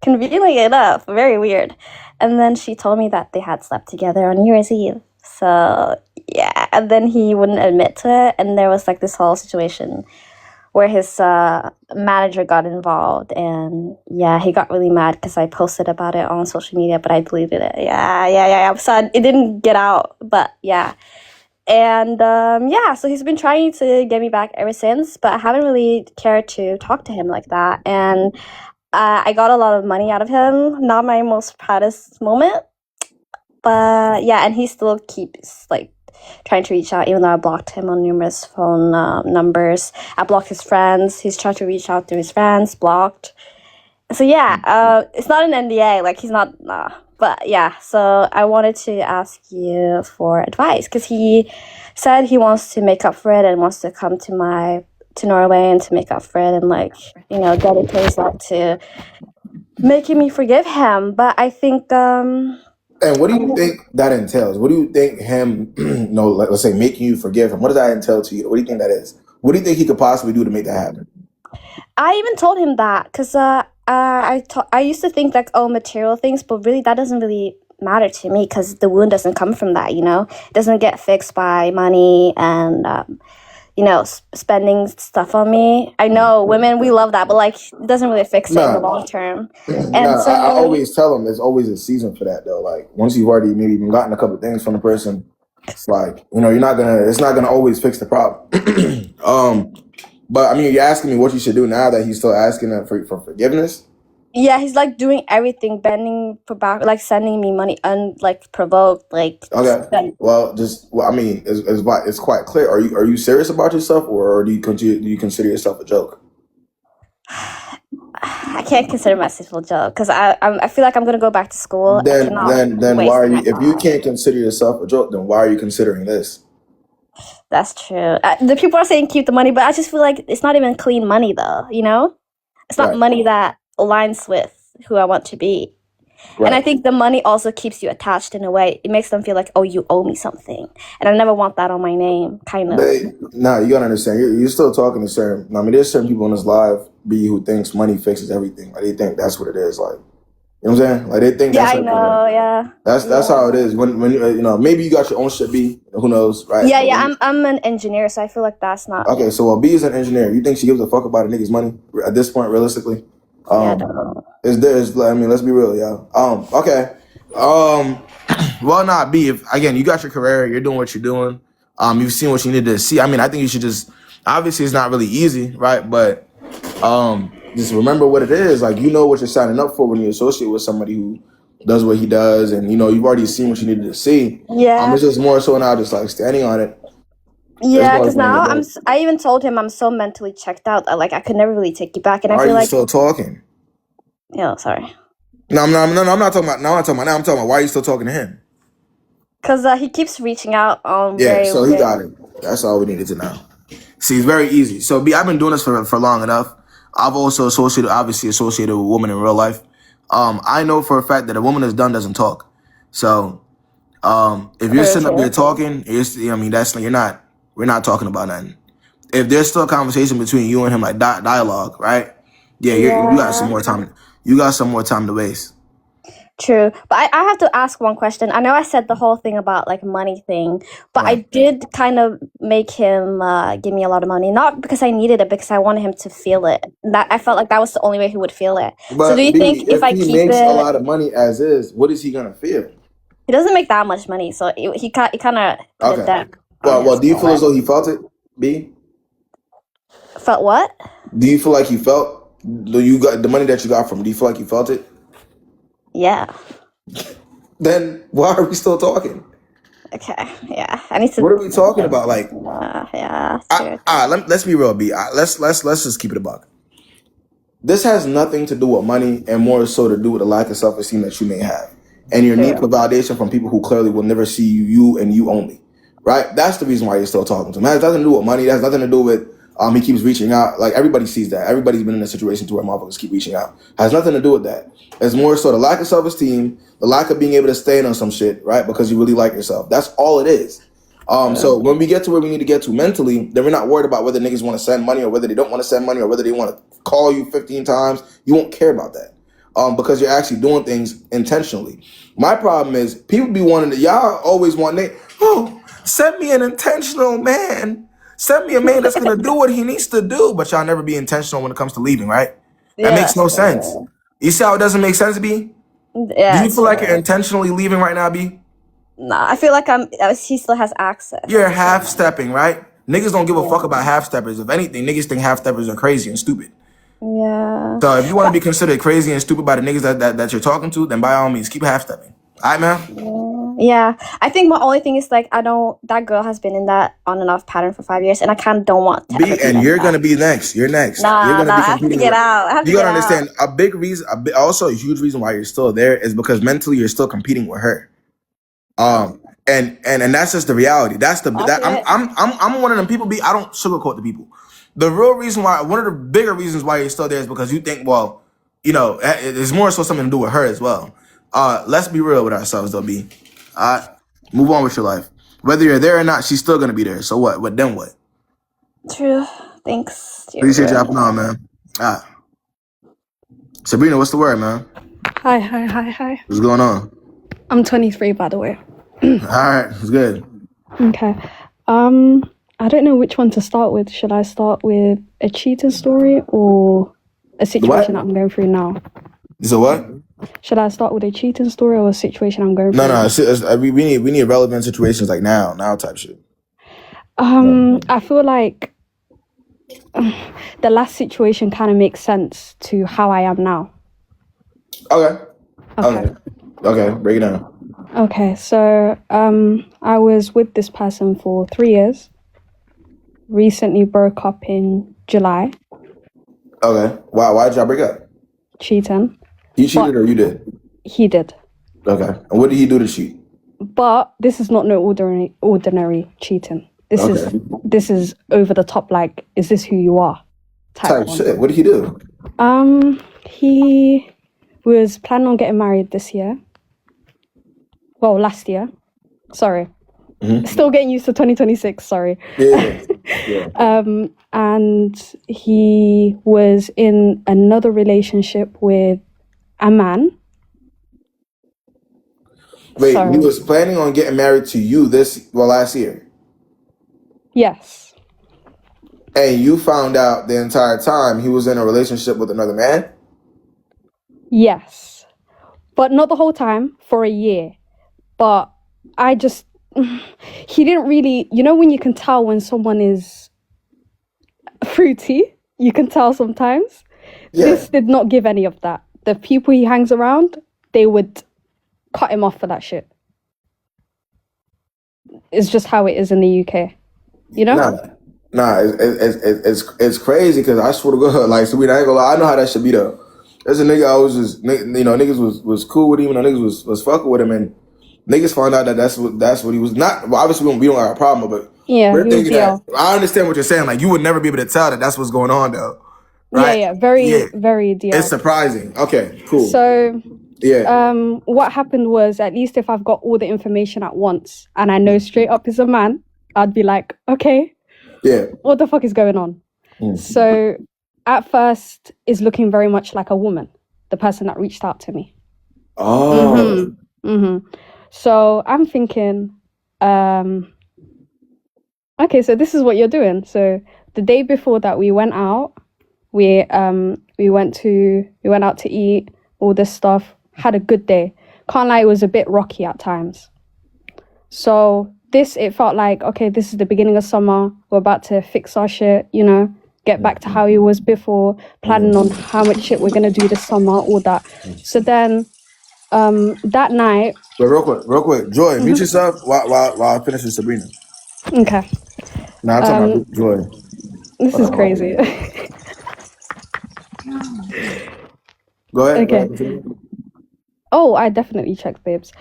Conveniently enough, very weird. And then she told me that they had slept together on New Year's Eve. So yeah, and then he wouldn't admit to it, and there was like this whole situation where his manager got involved, and yeah, he got really mad because I posted about it on social media, but I deleted it. Yeah. So it didn't get out, but yeah. And yeah, so he's been trying to get me back ever since, but I haven't really cared to talk to him like that. And I got a lot of money out of him. Not my most proudest moment, but yeah, and he still keeps like trying to reach out, even though I blocked him on numerous phone numbers. I blocked his friends. He's tried to reach out to his friends, blocked. So yeah, it's not an NDA. Like he's not. But yeah, so I wanted to ask you for advice because he said he wants to make up for it and wants to come to Norway and to make up for it and like dedicate that to making me forgive him. But I think And what do you think that entails? What do you think him, let's say making you forgive him? What does that entail to you? What do you think that is? What do you think he could possibly do to make that happen? I even told him that because I used to think like, oh, material things, but really that doesn't really matter to me because the wound doesn't come from that, it doesn't get fixed by money and spending stuff on me. I know women, we love that, but like it doesn't really fix it in the long term. And I always tell them there's always a season for that though. Like once you've already maybe even gotten a couple things from the person, it's like it's not gonna always fix the problem. But I mean, you're asking me what you should do now that he's still asking for forgiveness. Yeah, he's like doing everything, bending for back, like sending me money unprovoked, like. Okay. Well, I mean, it's quite clear. Are you serious about yourself, or do you consider yourself a joke? I can't consider myself a joke because I feel like I'm gonna go back to school. Then why are you? If you can't consider yourself a joke, then why are you considering this? That's true. The people are saying keep the money, but I just feel like it's not even clean money, though. It's not money that aligns with who I want to be. Right. And I think the money also keeps you attached in a way. It makes them feel like, oh, you owe me something, and I never want that on my name. Kind of. Nah, you gotta understand. You're still talking to certain. I mean, there's certain people in this live who thinks money fixes everything. Like they think that's what it is. Like. You know what I'm saying? Like they think that's I know, yeah. That's how it is. When maybe you got your own shit, B. Who knows, right? Yeah. I'm an engineer, so I feel like that's not. Okay, so B is an engineer. You think she gives a fuck about a nigga's money at this point, realistically? I don't know. I mean, let's be real, yeah. Okay. Well, nah, B. If again, you got your career, you're doing what you're doing. You've seen what you need to see. I mean, I think you should just. Obviously, it's not really easy, right? But just remember what it is. Like, what you're signing up for when you associate with somebody who does what he does, and you've already seen what you needed to see. Yeah. It's just more so now, just like standing on it. Yeah, because now I even told him I'm so mentally checked out that like I could never really take you back, and I feel like. Are you still talking? Yeah, sorry. No, I'm not talking about. Now I'm talking about why are you still talking to him? Because he keeps reaching out on. Yeah, so he got it. That's all we needed to know. See, it's very easy. So B, I've been doing this for long enough. I've also associated with women in real life. I know for a fact that a woman that's done doesn't talk. So, if you're sitting up there talking, we're not talking about nothing. If there's still a conversation between you and him, like dialogue, right? Yeah, you got some more time. You got some more time to waste. True. But I have to ask one question. I know I said the whole thing about like money thing, but I did kind of make him give me a lot of money, not because I needed it, because I wanted him to feel it. That I felt like that was the only way he would feel it. But so do you think if I keep makes a lot of money as is, what is he gonna feel? He doesn't make that much money, so he kind of put it down. Well, do you feel as though he felt it, B? Felt what? Do you feel like he felt you got the money that you got from? Do you feel like you felt it? Yeah. Then why are we still talking? Okay. Yeah. I need to. What are we talking about? Like. Yeah. Let's be real, B. Let's just keep it a buck. This has nothing to do with money, and more so to do with the lack of self-esteem that you may have, and your need for validation from people who clearly will never see you and you only. Right? That's the reason why you're still talking to him. It has nothing to do with money. It has nothing to do with he keeps reaching out. Like everybody sees that. Everybody's been in a situation to where motherfuckers keep reaching out. It has nothing to do with that. It's more so the lack of self-esteem, the lack of being able to stand on some shit, right? Because you really like yourself. That's all it is. So when we get to where we need to get to mentally, then we're not worried about whether niggas want to send money or whether they don't want to send money or whether they want to call you 15 times. You won't care about that. because you're actually doing things intentionally. My problem is people be wanting to, y'all always want send me an intentional man. Send me a man that's gonna do what he needs to do, but y'all never be intentional when it comes to leaving, right? That Yeah, makes no that's sense. true. You see how it doesn't make sense, B? Yeah, Do you feel like true. you're intentionally leaving right now, B? Nah, I feel like he still has access. You're at the same half time. stepping, right? Niggas don't give a fuck Yeah. about half steppers. If anything, niggas think half steppers are crazy and stupid. Yeah. So if you want to be considered crazy and stupid by the niggas that you're talking to, then by all means keep half stepping. All right, man. Yeah. I think my only thing is like that girl has been in that on and off pattern for 5 years, and I kind of don't want to ever B, be and like you're that. gonna be next. You're next. Nah, You're gonna be I have to competing. get out. I have to You get gotta out. understand. A big reason, also a huge reason why you're still there is because mentally you're still competing with her. And that's just the reality. That's the I'll that do it. I'm one of them people. B, I don't sugarcoat the people. The real reason why, one of the bigger reasons why you're still there is because you think, well, you know, it's more so something to do with her as well. Let's be real with ourselves, though, B. Move on with your life. Whether you're there or not, she's still gonna be there. So what? But then what? True. Thanks. Appreciate you hopping on, man. Sabrina, what's the word, man? Hi. What's going on? I'm 23, by the way. All right, it's good. Okay. I don't know which one to start with. Should I start with a cheating story or a situation that I'm going through now? So what? Should I start with a cheating story or a situation I'm going through? No. We need relevant situations like now type shit. I feel like the last situation kind of makes sense to how I am now. Okay, break it down. Okay, so I was with this person for 3 years. Recently broke up in July. Okay. Why did y'all break up? Cheating. He cheated or you did? He did. Okay. And what did he do to cheat? But this is not no ordinary cheating. This is over the top, like, is this who you are? Type shit. What did he do? He was planning on getting married this year. Well, last year. Sorry. Mm-hmm. Still getting used to 2026, sorry. Yeah. And he was in another relationship with a man. Wait, he was planning on getting married to you last year? Yes. And you found out the entire time he was in a relationship with another man? Yes. But not the whole time, for a year. But he didn't really, you know when you can tell when someone is fruity? You can tell sometimes. Yeah. This did not give any of that. The people he hangs around, they would cut him off for that shit. It's just how it is in the UK. You know? Nah, it's crazy because I swear to God, like, so I ain't gonna lie, I know how that should be though. There's a nigga I was just, niggas was cool with him, niggas was fucking with him, and niggas found out that that's what he was not. Well, obviously we don't have a problem, but yeah, we're thinking that, I understand what you're saying. Like, you would never be able to tell that that's what's going on though, right? Yeah, very DL. It's surprising. Okay, cool. So what happened was, at least if I've got all the information at once and I know straight up is a man, I'd be like, okay, yeah, what the fuck is going on? So at first is looking very much like a woman, the person that reached out to me. So I'm thinking, okay, so this is what you're doing. So the day before that we went out, we went out to eat, all this stuff, had a good day. Can't lie, it was a bit rocky at times. So it felt like, okay, this is the beginning of summer. We're about to fix our shit, get back to how it was before, planning on how much shit we're going to do this summer, all that. So then that night... But real quick. Joy, mute yourself while I finish with Sabrina. Okay. Now I'm talking about Joy. This is crazy. Go ahead. Okay. Oh, I definitely checked, babes.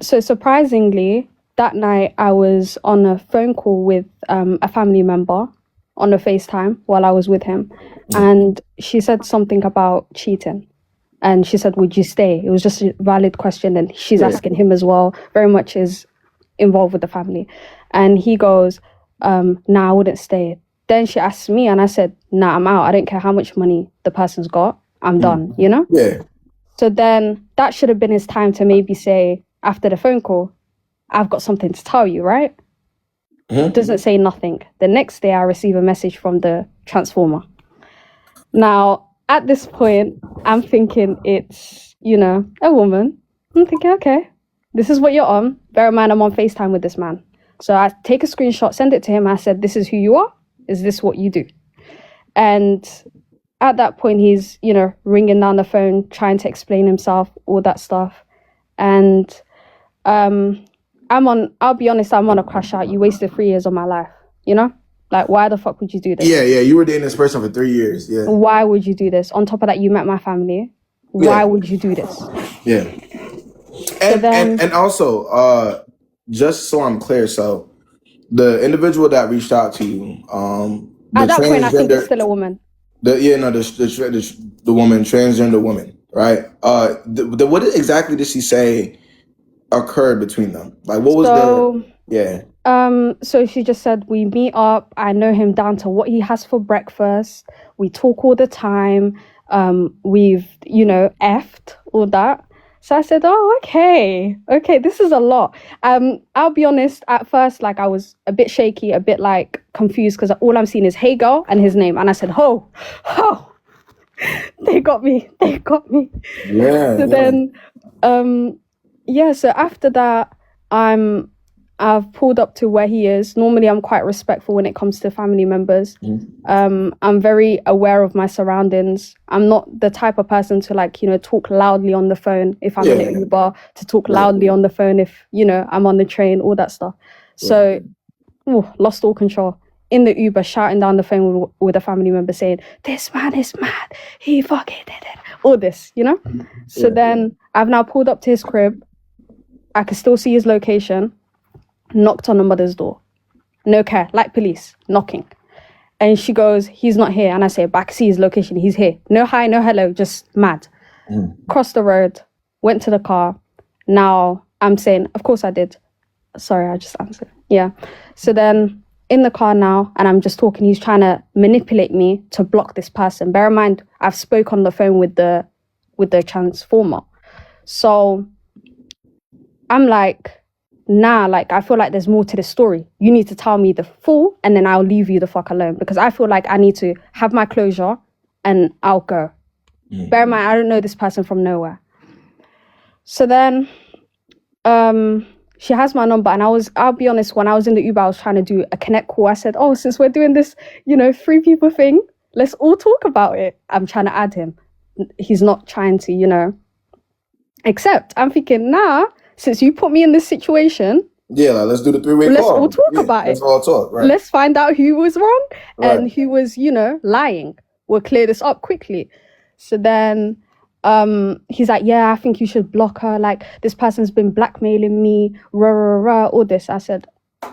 So surprisingly, that night I was on a phone call with a family member on a FaceTime while I was with him. And she said something about cheating. And she said, would you stay? It was just a valid question. And she's asking him as well, very much is involved with the family. And he goes, nah, I wouldn't stay. Then she asked me and I said, nah, I'm out. I don't care how much money the person's got. I'm done, Yeah. So then that should have been his time to maybe say, after the phone call, I've got something to tell you, right? Doesn't say nothing. The next day I receive a message from the transformer. Now, at this point, I'm thinking it's, a woman. I'm thinking, okay, this is what you're on. Bear in mind, I'm on FaceTime with this man. So I take a screenshot, send it to him. I said, this is who you are. Is this what you do? And at that point, he's, ringing down the phone, trying to explain himself, all that stuff. And I'll be honest, I'm on a crash out. You wasted 3 years of my life, Like, why the fuck would you do this? Yeah, you were dating this person for 3 years. Yeah. Why would you do this? On top of that, you met my family. Why would you do this? Yeah. And also, just so I'm clear, so the individual that reached out to you, at that point, I think it's still a woman. The woman, transgender woman, right? What exactly did she say occurred between them? Like, what was So she just said, we meet up. I know him down to what he has for breakfast. We talk all the time. We've, effed, all that. So I said, oh, okay, this is a lot. I'll be honest, at first, like, I was a bit shaky, a bit, like, confused, because all I'm seeing is hey girl and his name. And I said, ho, they got me. Yeah. So then, so after that, I've pulled up to where he is. Normally, I'm quite respectful when it comes to family members. I'm very aware of my surroundings. I'm not the type of person to, talk loudly on the phone if I'm in an Uber, to talk loudly on the phone if, I'm on the train, all that stuff. So, lost all control. In the Uber, shouting down the phone with a family member saying, this man is mad. He fucking did it. All this, So then I've now pulled up to his crib. I can still see his location. Knocked on the mother's door. No care, like police, knocking. And she goes, he's not here. And I say, but I can see his location, he's here. No hi, no hello, just mad. Crossed the road, went to the car. Now I'm saying, of course I did. Sorry, I just answered. Yeah. So then in the car now, and I'm just talking, he's trying to manipulate me to block this person. Bear in mind, I've spoke on the phone with the transformer. So I'm like, nah, like, I feel like there's more to the story. You need to tell me the full, and then I'll leave you the fuck alone, because I feel like I need to have my closure and I'll go. Bear in mind, I don't know this person from nowhere. So then she has my number, and I'll be honest, when I was in the Uber, I was trying to do a connect call. I said, oh, since we're doing this, 3 people thing, let's all talk about it. I'm trying to add him. He's not trying to, accept. I'm thinking, nah, since you put me in this situation, let's do the 3-way call. Let's all talk about it. Let's all talk, right? Let's find out who was wrong and who was, lying. We'll clear this up quickly. So then he's like, yeah, I think you should block her. Like, this person's been blackmailing me, all this. I said,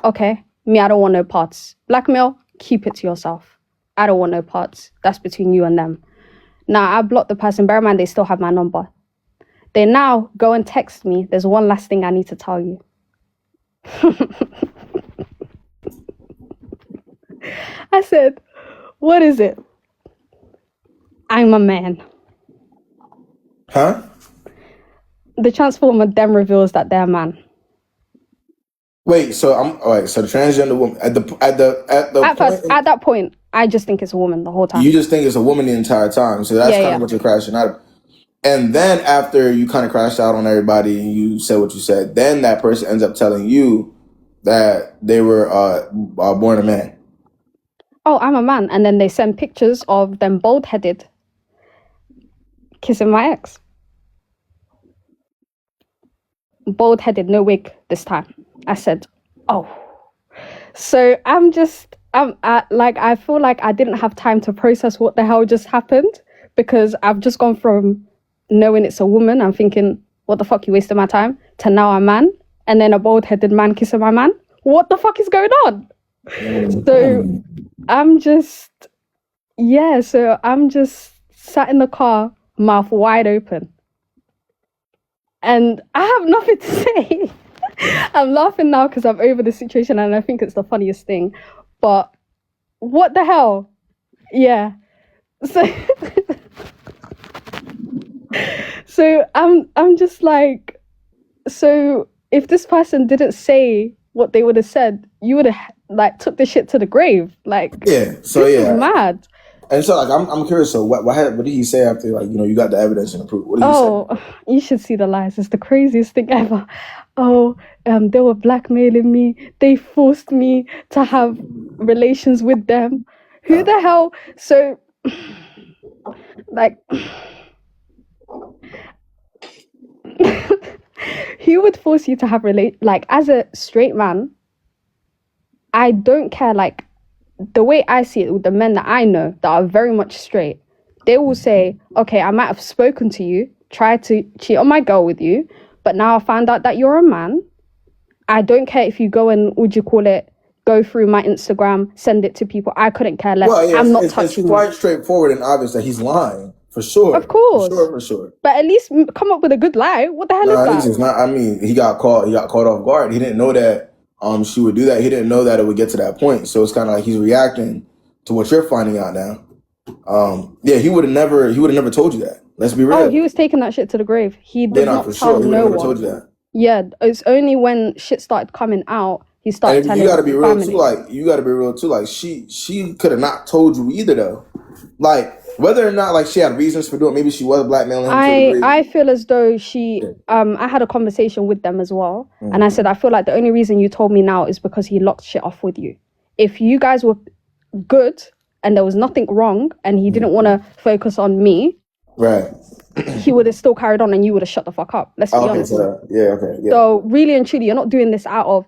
okay, I don't want no parts. Blackmail, keep it to yourself. I don't want no parts. That's between you and them. Now, I blocked the person. Bear in mind, they still have my number. They now go and text me. There's one last thing I need to tell you. I said, what is it? I'm a man. Huh? The transformer then reveals that they're a man. Wait, so so the transgender woman at that point, I just think it's a woman the whole time. You just think it's a woman the entire time. So that's kind of what you're crashing out of. And then after you kind of crashed out on everybody and you said what you said, then that person ends up telling you that they were born a man. Oh, I'm a man. And then they send pictures of them bald-headed kissing my ex. Bald-headed, no wig this time. I said, oh. So I feel like I didn't have time to process what the hell just happened, because I've just gone from knowing it's a woman, I'm thinking, what the fuck, you wasted my time, to now a man, and then a bald-headed man kissing my man. What the fuck is going on? So I'm just sat in the car, mouth wide open. And I have nothing to say. I'm laughing now because I'm over the situation and I think it's the funniest thing. But what the hell? Yeah. So So I'm just like, so if this person didn't say what they would have said, you would have like took the shit to the grave. Like, Yeah. So this yeah. is mad. And so like I'm curious. So what did he say after, like, you know, you got the evidence and the proof? What did he say? You should see the lies. It's the craziest thing ever. They were blackmailing me. They forced me to have relations with them. Who the hell? So, like, who would force you to have like, as a straight man, I don't care. Like, the way I see it with the men that I know that are very much straight, they will say, okay, I might have spoken to you, tried to cheat on my girl with you, but now I found out that you're a man. I don't care if you go and, go through my Instagram, send it to people. I couldn't care less. Well, yeah, I'm not it's touching quite you. straightforward and obvious that he's lying, for sure. Of course. For sure. But at least come up with a good lie. What the hell is that? It's not. I mean, he got caught off guard. He didn't know that she would do that. He didn't know that it would get to that point. So it's kind of like he's reacting to what you're finding out now. Yeah, he would have never told you that. Let's be real. Oh, he was taking that shit to the grave. He did not tell no one. Told you that. Yeah, it's only when shit started coming out he started telling. You got to be real family. too. Like, you got to be real too. Like, she could have not told you either though. Like, whether or not like she had reasons for doing it, maybe she was blackmailing him. I feel as though she I had a conversation with them as well, and I said I feel like the only reason you told me now is because he locked shit off with you. If you guys were good and there was nothing wrong and he didn't want to focus on me, right, he would have still carried on and you would have shut the fuck up. Let's be honest. Yeah. So really and truly, you're not doing this out of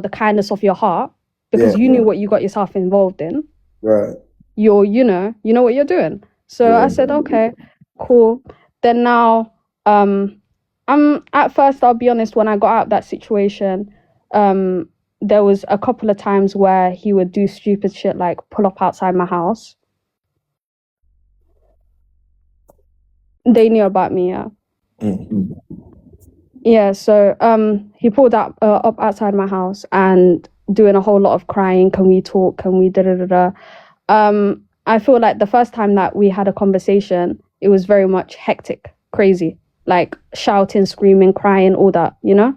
the kindness of your heart, because you knew what you got yourself involved in. Right. You know what you're doing. So I said, okay, cool. Then now, I'm at first, I'll be honest, when I got out of that situation, there was a couple of times where he would do stupid shit like pull up outside my house. They knew about me, yeah. Mm-hmm. Yeah, so he pulled up outside my house and doing a whole lot of crying. Can we talk? Can we da-da-da-da? I feel like the first time that we had a conversation, it was very much hectic, crazy, like shouting, screaming, crying, all that, you know?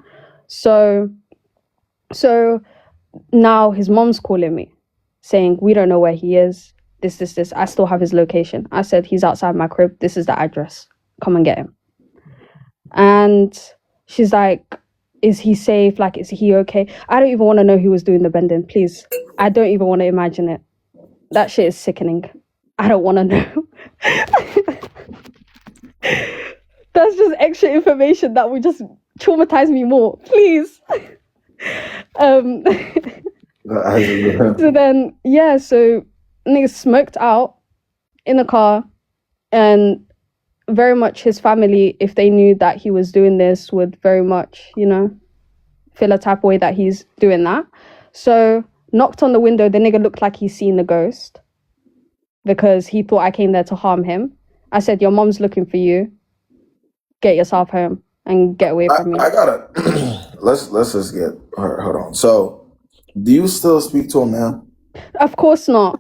So now his mom's calling me saying, we don't know where he is. This. I still have his location. I said, he's outside my crib. This is the address. Come and get him. And she's like, is he safe? Like, is he okay? I don't even want to know who was doing the bending, please. I don't even want to imagine it. That shit is sickening. I don't want to know. That's just extra information that would just traumatize me more. Please. So then, yeah, so niggas smoked out in the car, and very much his family, if they knew that he was doing this, would very much, feel a type of way that he's doing that. So knocked on the window, the nigga looked like he's seen the ghost because he thought I came there to harm him. I said, your mom's looking for you. Get yourself home and get away from me. I gotta let's just get hold on. So do you still speak to him now? Of course not.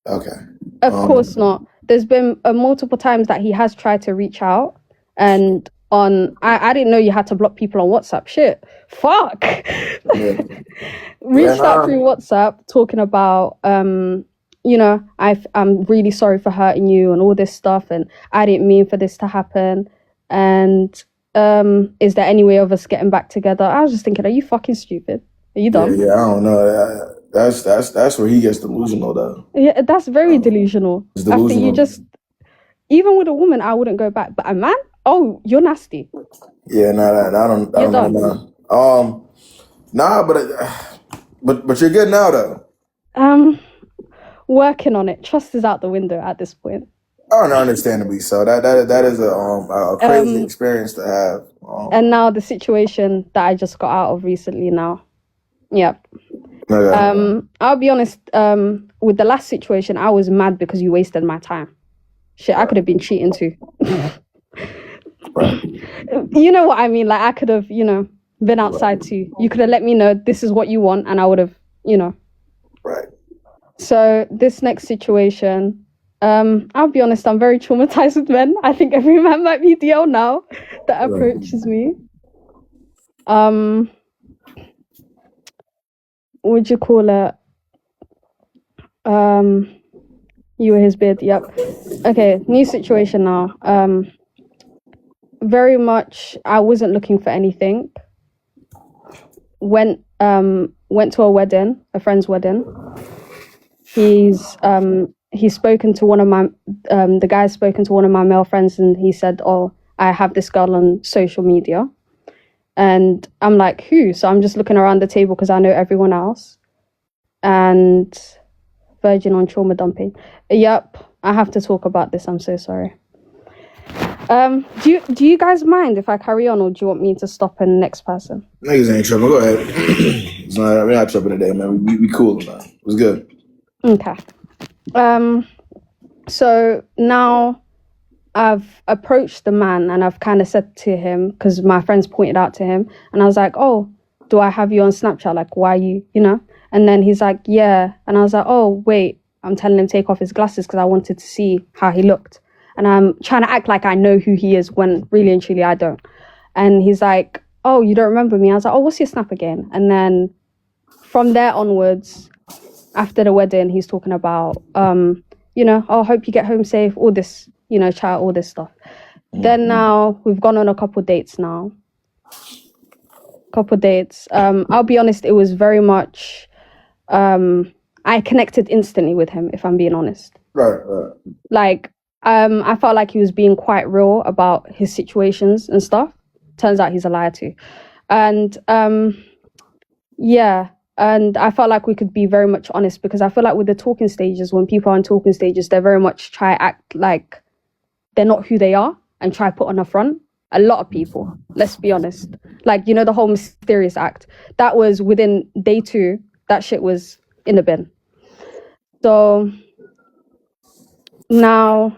Okay. Of course not. There's been multiple times that he has tried to reach out, and I didn't know you had to block people on WhatsApp. Shit. Fuck. Yeah. Reached out through WhatsApp talking about I'm really sorry for hurting you and all this stuff, and I didn't mean for this to happen, and is there any way of us getting back together? I was just thinking, are you fucking stupid? Are you dumb? Yeah, I don't know. That's where he gets delusional though. Yeah, that's very delusional. It's delusional. After even with a woman, I wouldn't go back, but a man, oh, you're nasty. Yeah, I don't know. But you're good now though. Working on it. Trust is out the window at this point. Oh, no, understandably so. That is a crazy experience to have. And now the situation that I just got out of recently now. Yep. Okay. I'll be honest, with the last situation, I was mad because you wasted my time. Shit, I could have been cheating too. Right. You know what I mean? Like, I could have, been outside too. You could have let me know this is what you want, and I would have, Right. So this next situation, I'll be honest, I'm very traumatized with men. I think every man might be DL now that approaches me. What would you call it? You were his bid, yep. Okay, new situation now. Very much, I wasn't looking for anything. Went to a wedding, a friend's wedding. He's spoken to one of my the guy's spoken to one of my male friends, and he said, "Oh, I have this girl on social media," and I'm like, "Who?" So I'm just looking around the table because I know everyone else, and virgin on trauma dumping. Yep, I have to talk about this. I'm so sorry. Do you guys mind if I carry on, or do you want me to stop and next person? Niggas ain't tripping. Go ahead. We're not tripping today, man. We cool, man. It was good. Okay. So now I've approached the man and I've kind of said to him, because my friends pointed out to him, and I was like, "Oh, do I have you on Snapchat? Like, why are you, you know?" And then he's like, "Yeah." And I was like, "Oh, wait." I'm telling him to take off his glasses because I wanted to see how he looked. And I'm trying to act like I know who he is when really and truly I don't. And he's like, "Oh, you don't remember me?" I was like, "Oh, what's your Snap again?" And then from there onwards, after the wedding, he's talking about, you know, "Oh, hope you get home safe," all this, you know, chat, all this stuff. Then now we've gone on a couple dates now. I'll be honest, it was very much, I connected instantly with him, if I'm being honest. Right. Like, I felt like he was being quite real about his situations and stuff. Turns out he's a liar too. And yeah, and I felt like we could be very much honest, because I feel like with the talking stages, when people are on talking stages, they very much try act like they're not who they are and try put on a front. A lot of people, let's be honest. Like, you know, the whole mysterious act. That was within day 2, that shit was in the bin. So now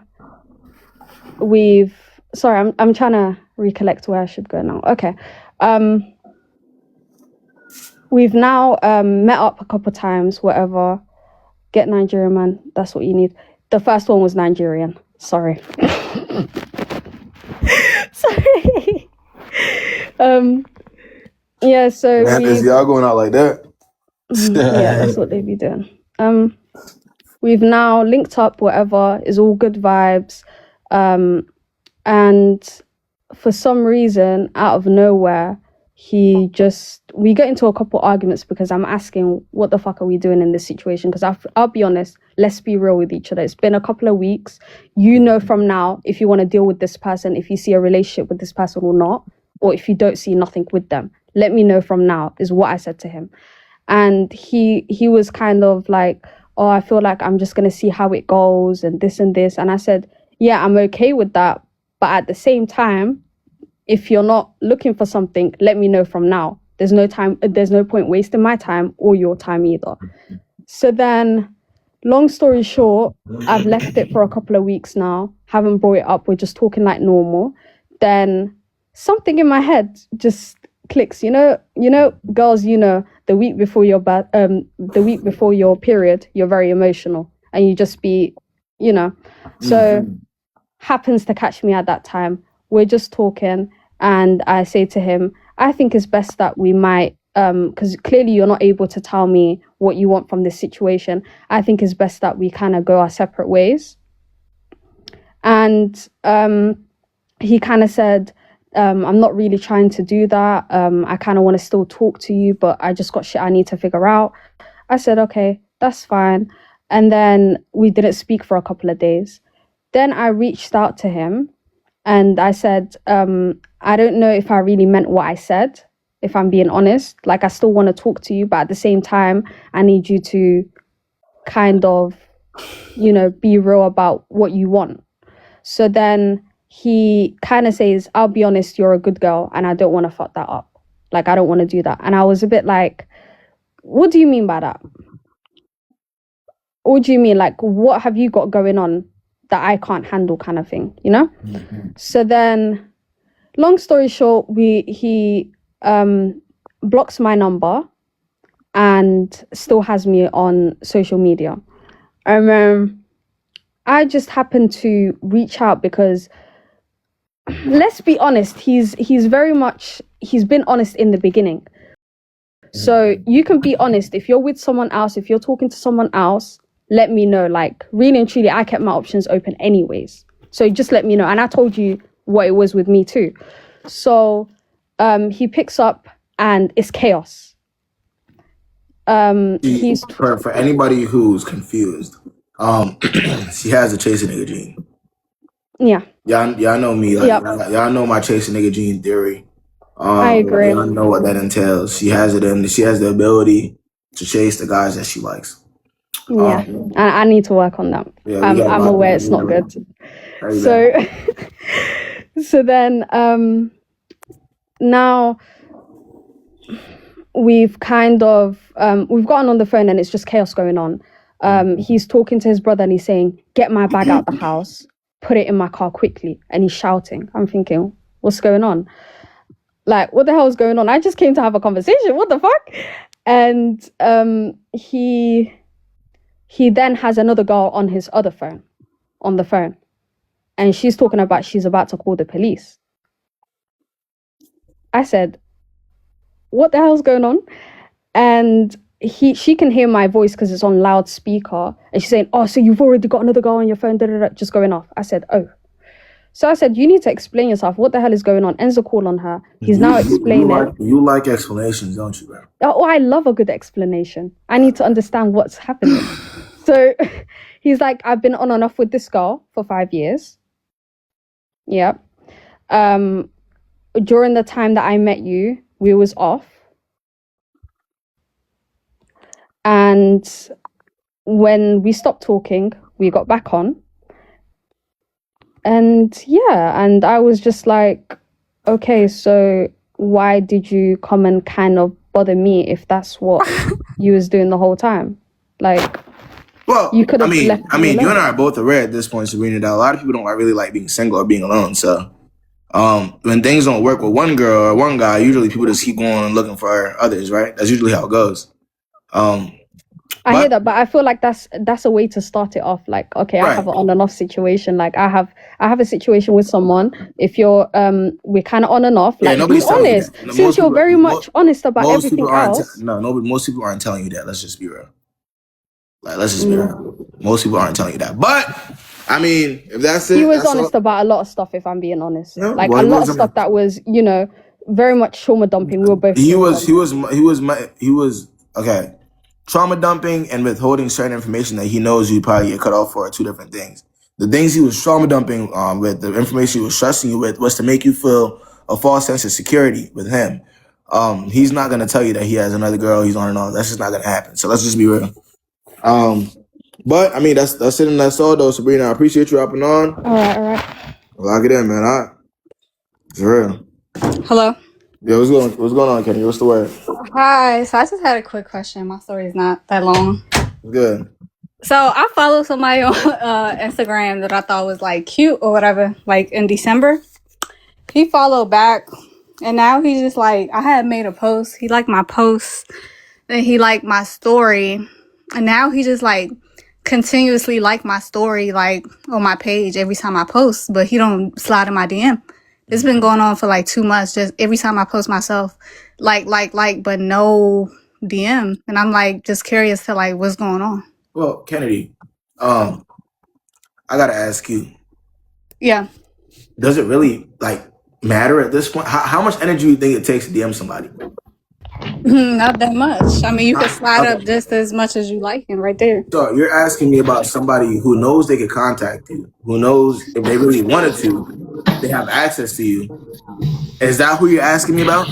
I'm trying to recollect where I should go now. Okay. We've now met up a couple times, whatever. Get Nigerian, man. That's what you need. The first one was Nigerian. Sorry. Sorry. Yeah, so Man, is y'all going out like that? Yeah, that's what they be doing. We've now linked up, whatever, is all good vibes. And for some reason, out of nowhere, we get into a couple arguments because I'm asking, what the fuck are we doing in this situation? Because I'll be honest, let's be real with each other. It's been a couple of weeks. You know from now if you want to deal with this person, if you see a relationship with this person or not, or if you don't see nothing with them. Let me know from now, is what I said to him. And he was kind of like, "Oh, I feel like I'm just going to see how it goes and this and this." And I said, "Yeah, I'm okay with that. But at the same time, if you're not looking for something, let me know from now. There's no point wasting my time or your time either." So then, long story short, I've left it for a couple of weeks now. Haven't brought it up. We're just talking like normal. Then something in my head just clicks. You know, girls, you know, the week before your period, you're very emotional and you just be, you know. So happens to catch me at that time. We're just talking and I say to him, "I think it's best that we might, because clearly you're not able to tell me what you want from this situation. I think it's best that we kind of go our separate ways." And he kind of said, "I'm not really trying to do that. I kind of want to still talk to you, but I just got shit I need to figure out." I said, "Okay, that's fine." And then we didn't speak for a couple of days. Then I reached out to him and I said, "I don't know if I really meant what I said, if I'm being honest. Like, I still want to talk to you, but at the same time, I need you to kind of, you know, be real about what you want." So then he kind of says, "I'll be honest, you're a good girl and I don't want to fuck that up. Like, I don't want to do that." And I was a bit like, "What do you mean by that? What do you mean? Like, what have you got going on that I can't handle," kind of thing, you know? So then, long story short, he blocks my number and still has me on social media. I just happened to reach out because, let's be honest, he's been honest in the beginning. So you can be honest. If you're with someone else, if you're talking to someone else, let me know. Like, really and truly, I kept my options open anyways. So just let me know. And I told you what it was with me too. So he picks up and it's chaos. He's For anybody who's confused, she has a chasing nigga gene. Yeah. Y'all know me. Like, Yep. y'all know my chasing nigga gene theory. I agree. Y'all know what that entails. She has it, and she has the ability to chase the guys that she likes. Yeah, I need to work on that. Yeah, I'm aware it's not good. So, so then now we've kind of we've gotten on the phone and it's just chaos going on. He's talking to his brother and he's saying, "Get my bag out the house, put it in my car quickly," and he's shouting. I'm thinking, what's going on? Like, what the hell is going on? I just came to have a conversation. What the fuck? And he then has another girl on his other phone, on the phone. And she's talking about she's about to call the police. I said, what the hell's going on? And she can hear my voice because it's on loudspeaker. And she's saying, "Oh, so you've already got another girl on your phone," just going off. I said, "Oh." So I said, "You need to explain yourself. What the hell is going on?" Ends the call on her. He's now explaining. You like explanations, don't you, bro? Oh, I love a good explanation. I need to understand what's happening. So he's like, "I've been on and off with this girl for 5 years. Yeah. During the time that I met you, we was off. And when we stopped talking, we got back on. And yeah, and I was just like, okay, so why did you come and kind of bother me if that's what you was doing the whole time? Like, well, you could have left me alone." You and I are both aware at this point, Sabrina, that a lot of people don't really like being single or being alone. So when things don't work with one girl or one guy, usually people just keep going and looking for others, right? That's usually how it goes. I hear that, but I feel like that's a way to start it off. Like, okay, Right. I have an on and off situation. Like, I have a situation with someone. If you're we're kind of on and off. Like, be honest. Since you're very much honest about everything else. Most people aren't telling you that. Let's just be real. Like, let's just be real. Most people aren't telling you that. But I mean, if that's it, he was honest about a lot of stuff. If I'm being honest, Yeah, like well, a lot of stuff that was, very much trauma dumping. We were both. He was okay. Trauma dumping and withholding certain information that he knows you probably get cut off for are two different things. The things he was trauma dumping with, the information he was trusting you with, was to make you feel a false sense of security with him. He's not gonna tell you that he has another girl he's on and on. That's just not gonna happen. So let's just be real. But I mean, that's it and that's all though, Sabrina. I appreciate you hopping on. All right. Lock it in, man. All right. For real. Hello. Yeah, what's going on, Kenny? What's the word? Hi. So I just had a quick question. My story is not that long. Good. So I followed somebody on Instagram that I thought was like cute or whatever, like in December. He followed back and now he's just like, I had made a post. He liked my post and he liked my story. And now he just like continuously like my story, like on my page every time I post, but he don't slide in my DM. It's been going on for like 2 months. Just every time I post myself, like, but no DM. And I'm like, just curious to like, what's going on? Well, Kennedy, I gotta ask you. Yeah. Does it really like matter at this point? How much energy do you think it takes to DM somebody? Not that much. I mean, you can slide up just as much as you like, and right there. So you're asking me about somebody who knows they could contact you, who knows if they really wanted to, they have access to you. Is that who you're asking me about?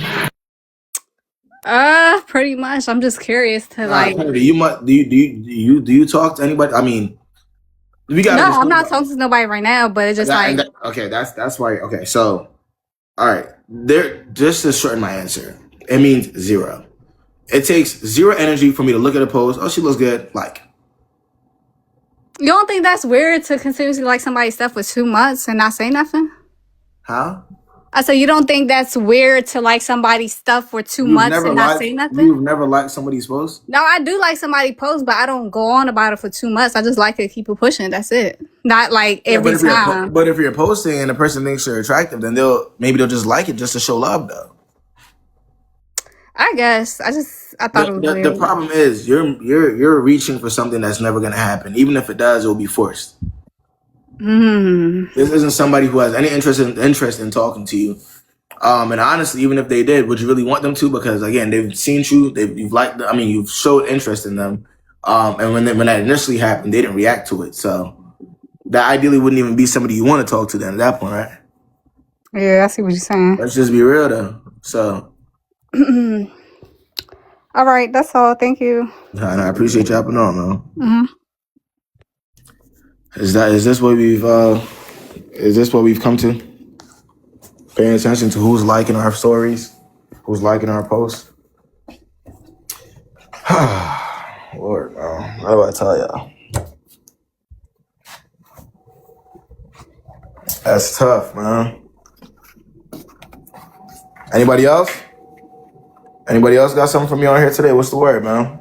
Pretty much. I'm just curious to like. Do you talk to anybody? I mean, we got. No, I'm not talking to nobody right now. But it's just okay. That's why. Okay, so all right. There, just to shorten my answer, it means zero. It takes zero energy for me to look at a post. Oh, she looks good. Like. You don't think that's weird to continuously like somebody's stuff for 2 months and not say nothing? Huh? I said, you don't think that's weird to like somebody's stuff for 2 months and not say nothing? You've never liked somebody's post? No, I do like somebody post, but I don't go on about it for 2 months. I just like it, keep it pushing. That's it. Not like every time. But if you're posting and the person thinks you're attractive, then they'll just like it just to show love, though. I guess. I thought it was weird. The problem is you're reaching for something that's never gonna happen. Even if it does, it will be forced. This isn't somebody who has any interest in talking to you. And honestly, even if they did, would you really want them to? Because again, they've seen you, you've showed interest in them. And when that initially happened, they didn't react to it. So that ideally wouldn't even be somebody you want to talk to then at that point, right? Yeah, I see what you're saying. Let's just be real though. So all right, that's all. Thank you. And I appreciate you hopping on, man. Is this what we've come to? Paying attention to who's liking our stories, who's liking our posts. Lord, man, what do I tell y'all? That's tough, man. Anybody else? Anybody else got something from me on here today? What's the word, man?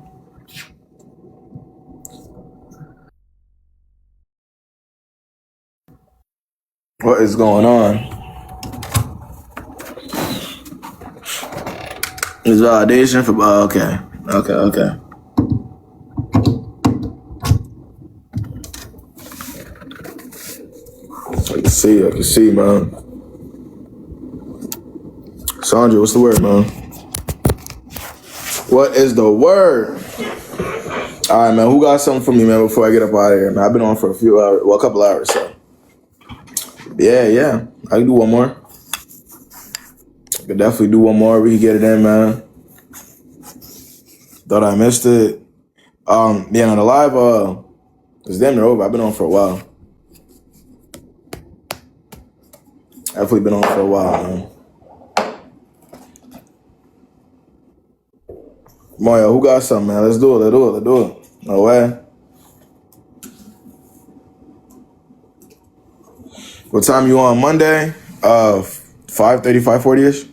What is going on? Is validation for okay. I can see, man. Sandra, what's the word, man? What is the word? All right, man. Who got something for me, man? Before I get up out of here, man. I've been on for a couple hours, so. Yeah. I can do one more. I can definitely do one more. We can get it in, man. Thought I missed it. On the live, it's damn near over. I've been on for a while. Definitely been on for a while, man. Mario, who got something, man? Let's do it. No way. What time you on Monday? 5:30, 5:40-ish?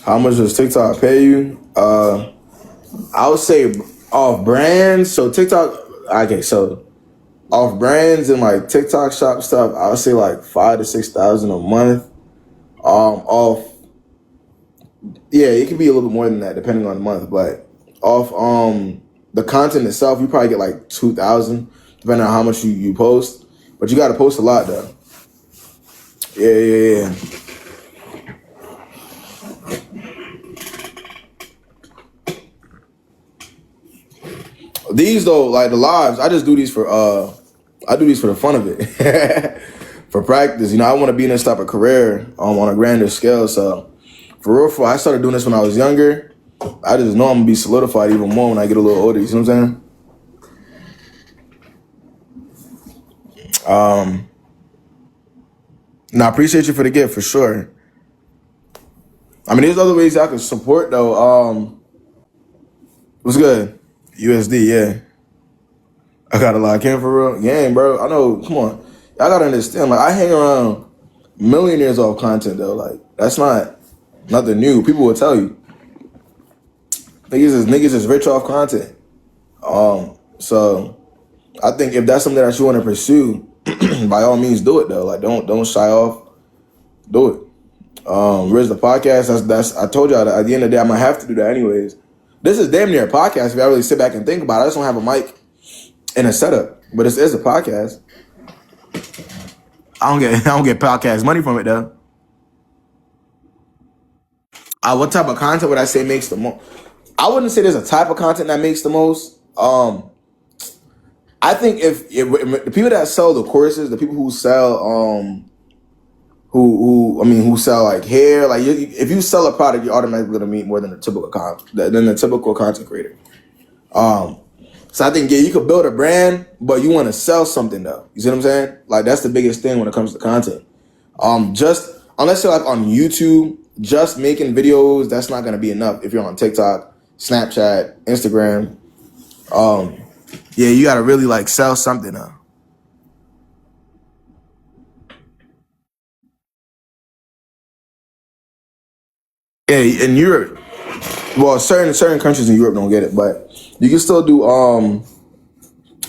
How much does TikTok pay you? I would say off brands. So TikTok, okay, so off brands and like TikTok shop stuff, I would say like $5,000 to $6,000 a month. Off, yeah, it could be a little bit more than that depending on the month, but off the content itself, you probably get like $2,000 depending on how much you post. But you got to post a lot though. Yeah. These though, like the lives, I just do these for the fun of it. For practice. I want to be in this type of career on a grander scale. So for real, I started doing this when I was younger. I just know I'm gonna be solidified even more when I get a little older. You see what I'm saying? I appreciate you for the gift for sure. There's other ways I can support though. What's good? USD, yeah. I gotta lock in for real. Gang, bro. I know, come on. Y'all gotta understand, like I hang around millionaires off content though. Like that's not nothing new. People will tell you. Niggas is rich off content. So I think if that's something that you want to pursue, by all means do it though. Like don't shy off. Do it. Riz the podcast, that's I told y'all that at the end of the day I might have to do that anyways. This is damn near a podcast if I really sit back and think about it. I just don't have a mic and a setup. But it is a podcast. I don't get podcast money from it though. What type of content would I say makes the most? I wouldn't say there's a type of content that makes the most. I think if the people that sell the courses, the people who sell who sell like hair, like if you sell a product, you're automatically gonna meet more than the typical content creator. So I think you could build a brand, but you want to sell something though. You see what I'm saying? Like that's the biggest thing when it comes to content. Just unless you're like on YouTube, just making videos, that's not gonna be enough. If you're on TikTok, Snapchat, Instagram, you gotta really like sell something though. Yeah, in Europe, well, certain countries in Europe don't get it, but you can still do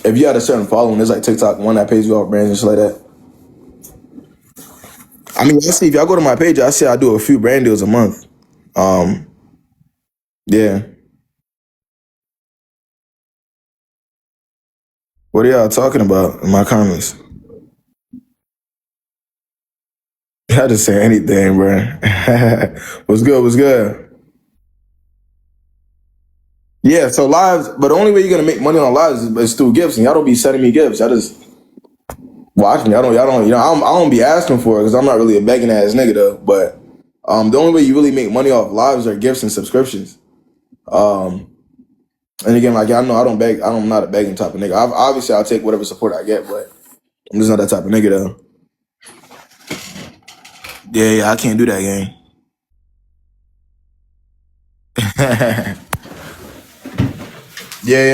if you had a certain following. There's like TikTok one that pays you off brands and shit like that. I mean, let's see, if y'all go to my page, I see I do a few brand deals a month. Yeah. What are y'all talking about in my comments? I just say anything, bro. What's good? What's good? Yeah, so lives, but the only way you're gonna make money on lives is through gifts, and y'all don't be sending me gifts. Y'all just watch me. Y'all don't, you know, I don't be asking for it because I'm not really a begging ass nigga though. But the only way you really make money off lives are gifts and subscriptions. And again, like y'all know, I don't beg. I'm not a begging type of nigga. Obviously, I'll take whatever support I get, but I'm just not that type of nigga though. Yeah, I can't do that, gang.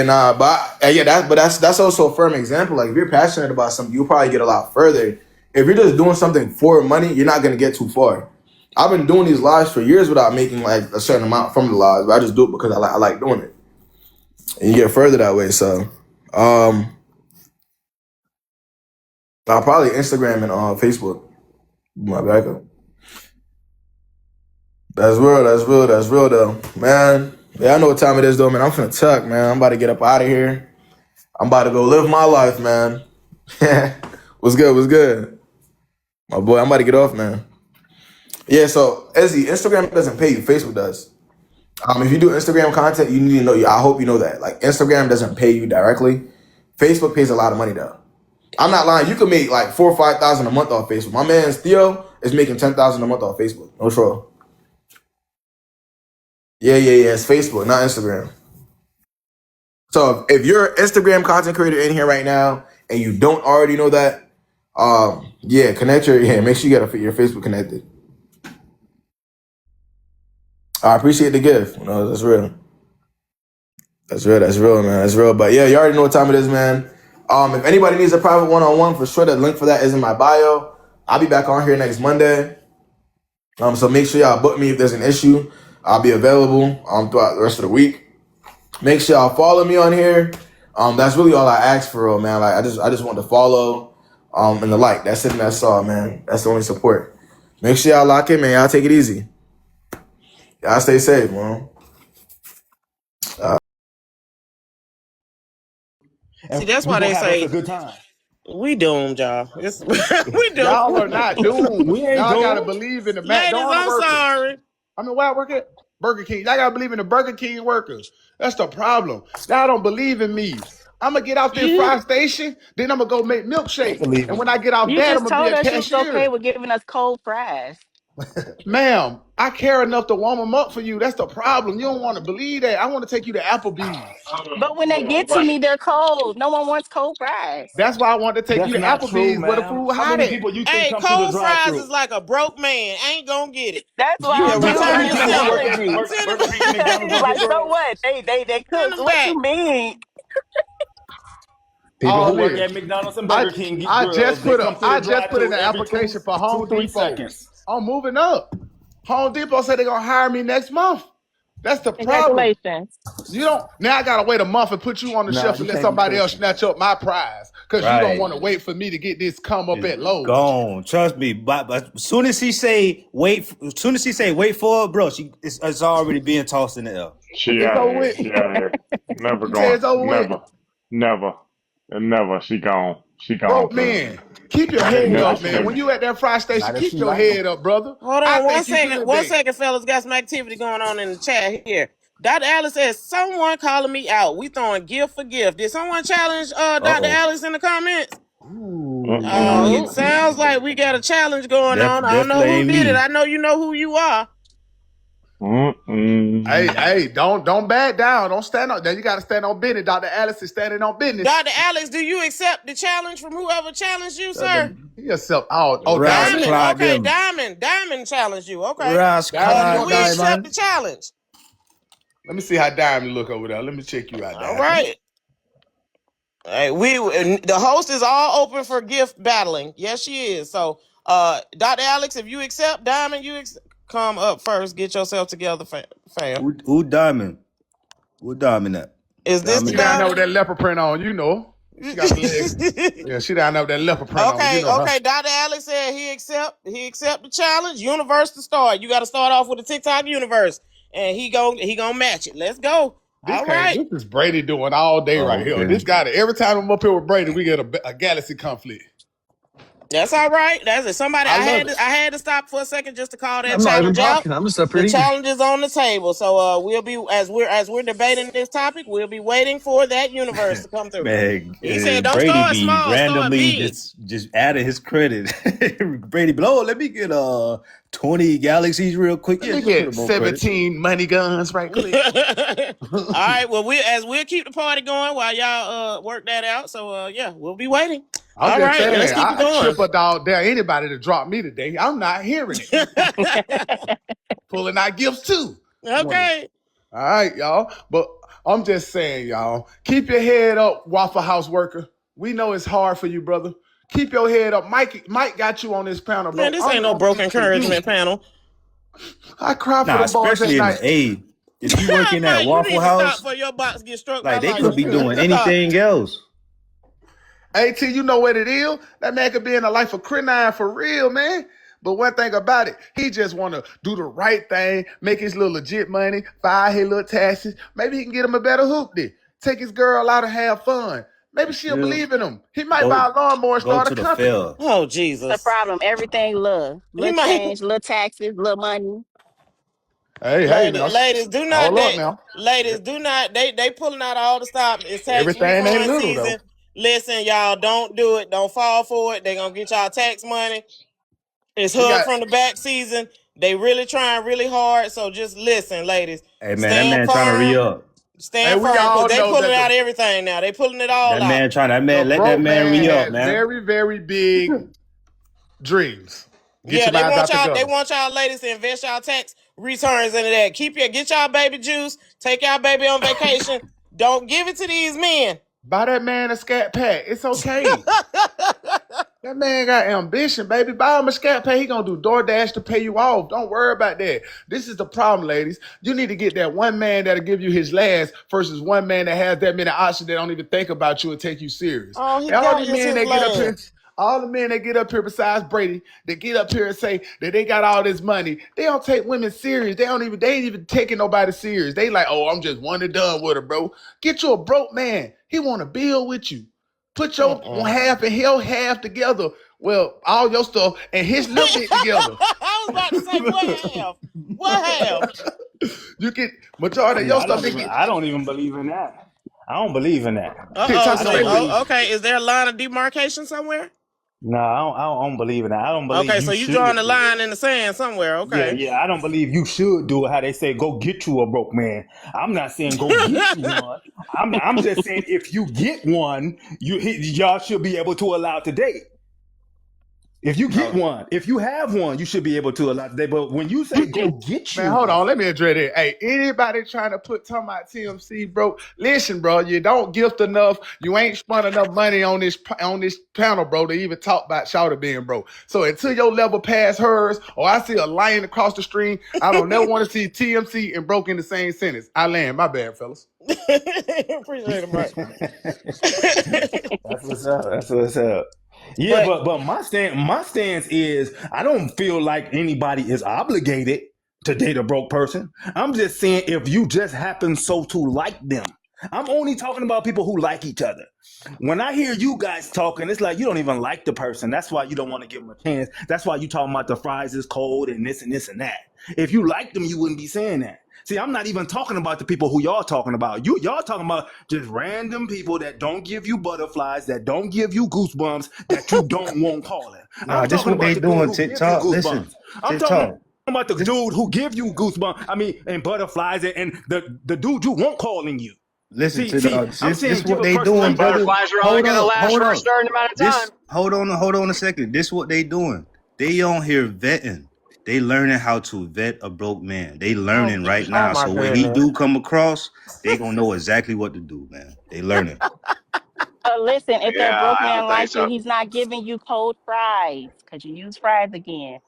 Nah, but that's also a firm example. Like if you're passionate about something, you'll probably get a lot further. If you're just doing something for money, you're not gonna get too far. I've been doing these lives for years without making like a certain amount from the lives, but I just do it because I like doing it, and you get further that way. So, I'll probably Instagram and Facebook. My backup. That's real though, man. Yeah, I know what time it is though, man. I'm finna tuck, man. I'm about to get up out of here. I'm about to go live my life, man. What's good? My boy, I'm about to get off, man. Yeah, so Ezzy, Instagram doesn't pay you, Facebook does. If you do Instagram content, you need to know, I hope you know that. Like Instagram doesn't pay you directly. Facebook pays a lot of money though. I'm not lying, you could make like 4,000 or 5,000 a month off Facebook. My man Theo is making 10,000 a month off Facebook. No troll. Yeah, it's Facebook, not Instagram. So if you're an Instagram content creator in here right now and you don't already know that, make sure you get your Facebook connected. I appreciate the gift. No, that's real. That's real, man. That's real. But yeah, you already know what time it is, man. If anybody needs a private one-on-one, for sure, the link for that is in my bio. I'll be back on here next Monday. So make sure y'all book me if there's an issue. I'll be available throughout the rest of the week. Make sure y'all follow me on here. That's really all I ask for, real, man. Like I just want to follow, and the like. That's it, and that's all, man. That's the only support. Make sure y'all lock in, man. Y'all take it easy. Y'all stay safe, man. See, that's why they say we doomed, y'all. We doomed. Y'all are not doomed. We ain't Y'all gotta doomed. believe in the Ladies, McDonald's I'm workers. sorry. I mean, why I work at Burger King? Y'all gotta believe in the Burger King workers. That's the problem. Y'all don't believe in me. I'm gonna get off this fry station, then I'm gonna go make milkshake. And when I get off You that, I'm just gonna be told a us you was okay cashier. with giving us cold fries. Ma'am, I care enough to warm them up for you. That's the problem. You don't want to believe that. I want to take you to Applebee's. But when they get to me, they're cold. No one wants cold fries. That's why I want to take you That's to not true, Applebee's where the ma'am. food How hot many at. people you think Hey, come through the cold fries drive-through? is like a broke man. Ain't gonna get it. That's You why Yeah, I'm want we to know giving how you turn many the this people into work at analogy. send Burger King, McDonald's, or Like, so McDonald's. what? They send cook. them What you back. mean? People All who work this. at McDonald's and I Burger King get I grills. just They put come through I the just put in drive-through an every application for Home 3 Depot. seconds. I'm moving up. Home Depot said they're gonna hire me next month. That's the problem. Congratulations. You don't now I gotta wait a month and put you on the Nah, shelf you and let can't be somebody else pushing. snatch up my prize. Cause you don't Right. want to wait for me to get this come up It's at Lowe's. gone. Trust me. But as soon as she say wait, as soon as she say wait for it, bro, it's already being tossed in the air. She It's out of over here. with. She out of here. Never You say going. it's over with. Never. She gone. She gone, Broke cuz. man. Keep your Not head never. up, man. When Never. you at that fry station, Not if keep she your like them. head up, brother. Hold I on think you good, one babe. second, fellas. Got some activity going on in the chat here. Dr. Alice says, someone calling me out. We throwing gift for gift. Did someone challenge Dr. Uh-oh. Alice in the comments? Uh-uh. It sounds like we got a challenge going on. I don't know Definitely who ain't did it. me. I know who you are. Hey, don't back down. Don't stand up. Now you gotta stand on business. Dr. Alice is standing on business. Dr. Alex, do you accept the challenge from whoever challenged you, sir? Yourself. Oh, Ras Diamond. Diamond. Clark Okay, them. Diamond challenged you. Okay. Ras Diamond, you Do Clark want we this? accept the Diamond. challenge? Let me see how Diamond look over there. Let me check you out, All Diamond. right. Hey, the host is all open for gift battling. Yes, she is. So, Dr. Alex, if you accept, Diamond, you accept. come up first. Get yourself together, fam. Who Diamond? Who Diamond at? Is this the She Diamond down down. there diamond? with that leopard print on, you know. She got the legs. Yeah, she down there with that leopard print on, you Okay, know her. okay. Dr. Alex said he accept the challenge. Universe to start. You got to start off with the TikTok universe, and he gonna match it. Let's go. This All right. is Brady doing all day Oh, right here. okay. This guy, every time I'm up here with Brady, we get a galaxy conflict. That's all right. That's it. Somebody, I love it. I had to stop for a second just to call that I'm not even challenge out. talking. I'm just up here The eating. challenge is on the table, so we'll be as we're debating this topic. We'll be waiting for that universe to come through. Man, He said, "Don't Brady start be small, start randomly big." just adding his credit. Brady be, oh, let me get 20 galaxies real quick. Let Yeah, me just put get them on credit. 17 money guns right quick. All right. Well, we'll keep the party going while y'all work that out. So yeah, we'll be waiting. I'm All just right, saying, let's keep it I going. trip a dog dare anybody to drop me today. I'm not hearing it. Pulling out gifts too. Okay. All right, y'all. But I'm just saying, y'all, keep your head up, Waffle House worker. We know it's hard for you, brother. Keep your head up. Mike got you on this panel, bro. Man, this ain't no broke encouragement panel. I cry for Nah, the boys at especially in night. the A. If you working at Mike, you need Waffle to stop House, before your box get struck by like they could be lightning. doing anything else. AT, you know what it is? That man could be in the life of Crinine for real, man. But one thing about it, he just want to do the right thing, make his little legit money, file his little taxes. Maybe he can get him a better hoopty. Take his girl out and have fun. Maybe she'll Yeah. believe in him. He might buy a lawnmower and Go start a to the company. fair. Oh The Jesus! problem, everything love. He Little might. change, little taxes, little money. Hey, now, Ladies, do not hold up they now. ladies do not they pulling out all the stop. It's tax Everything ain't refund little, though. season. Listen, y'all, don't do it. Don't fall for it. They gonna get y'all tax money. It's We hug got, from the back season. They really trying really hard. So just listen, ladies. Hey man, that Stand man trying to re firm. up. and Stand we firm because all they know pulling that out everything now. They pulling it all out. Let that broke man man re up, has man. very, very big dreams. Get Yeah, your minds out they together. want y'all ladies to invest y'all tax returns into that. Get y'all baby juice, take y'all baby on vacation. Don't give it to these men. Buy that man a scat pack. It's okay. That man got ambition, baby. Buy him a scat pay. He gonna do DoorDash to pay you off. Don't worry about that. This is the problem, ladies. You need to get that one man that'll give you his last versus one man that has that many options that don't even think about you and take you serious. All he And all got the is men his that get up here, last. all the men that get up here besides Brady, that get up here and say that they got all this money, they don't take women serious. They ain't even taking nobody serious. They like, oh, I'm just one and done with her, bro. Get you a broke man. He want to build with you. Put your half and his half together. Well, all your stuff and his little bit together. I was about to say what half? What half? You get majority of Yeah, your stuff. They get I don't even believe in that. I don't believe in that. TikTok I don't say believe. Okay. Is there a line of demarcation somewhere? No, I don't believe in that. I don't believe Okay, you so you should drawing the do it. line in the sand somewhere. Yeah, Okay. yeah, I don't believe you should do it. How they say, go get you a broke man. I'm not saying go get you one. I'm just saying if you get one, y'all should be able to allow to date. If you get one, if you have one, you should be able to allow to date. But when you say go get Man, you hold one, on. Let me address it. Hey, anybody trying to talking about TMC, bro? Listen, bro. You don't gift enough. You ain't spent enough money on this panel, bro, to even talk about Shawty being broke. So until your level pass hers, or I see a lion across the stream, I don't never want to see TMC and broke in the same sentence. I land. My bad, fellas. Appreciate it, Mike. that's what's up. That's what's up. Yeah, but my stance is I don't feel like anybody is obligated to date a broke person. I'm just saying if you just happen so to like them. I'm only talking about people who like each other. When I hear you guys talking, it's like you don't even like the person. That's why you don't want to give them a chance. That's why you talking about the fries is cold and this and this and that. If you like them, you wouldn't be saying that. See, I'm not even talking about the people who y'all talking about. Y'all talking about just random people that don't give you butterflies, that don't give you goosebumps, that you don't want calling. Nah, I'm this talking what about they the dude doing, who give you TikTok. Listen, goosebumps. I'm TikTok. talking about the dude who give you goosebumps. I mean, and butterflies, and the dude you won't calling you. Listen See, I'm saying this give what a they person doing, like brother. Butterflies are only going to last for a certain amount of time. Hold on a second. This what they doing. They on here vetting. They learning how to vet a broke man. They learning right Oh now. my So when he goodness. do come across, they gonna know exactly what to do, man. They learning. Listen, if that Yeah, broke I man don't think like you, so. he's not giving you cold fries because you use fries again.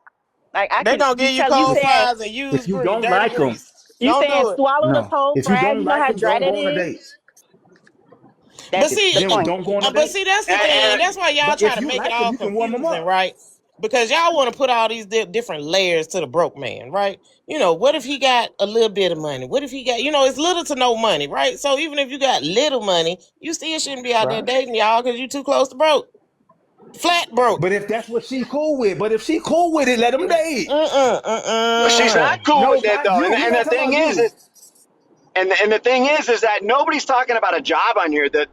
Like I They can, gonna give you because you cold said fries and If used you grease, don't dirty like them, grease. you Don't said do it. swallow the no. cold If you fries. don't You know like how them, dry don't that go on a is. date. But That's see, the Then point. don't go on a but date. see, that's the thing. That's why y'all But try if to you make it like them, all you can warm them confusing, up. right? Because y'all want to put all these different layers to the broke man, right? You know, what if he got a little bit of money? What if he got, it's little to no money, right? So even if you got little money, you still shouldn't be out there Right. dating y'all because you too close to broke. Flat broke. But if that's what she cool with, let them date. Well, she's not cool No, with that not though. you. And We're and not the talking thing about is, you. and the thing is that nobody's talking about a job on here. The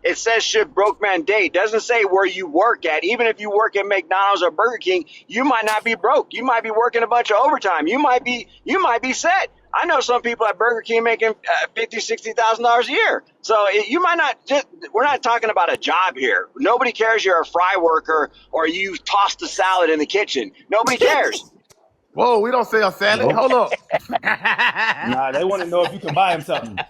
it says should broke man date. It doesn't say where you work at. Even if you work at McDonald's or Burger King, you might not be broke. You might be working a bunch of overtime. You might be set. I know some people at Burger King making $50,000-$60,000 a year. So you might not. We're not talking about a job here. Nobody cares you're a fry worker or you toss the salad in the kitchen. Nobody cares. Whoa, we don't sell salad. Nope. Hold up. Nah, they want to know if you can buy him something.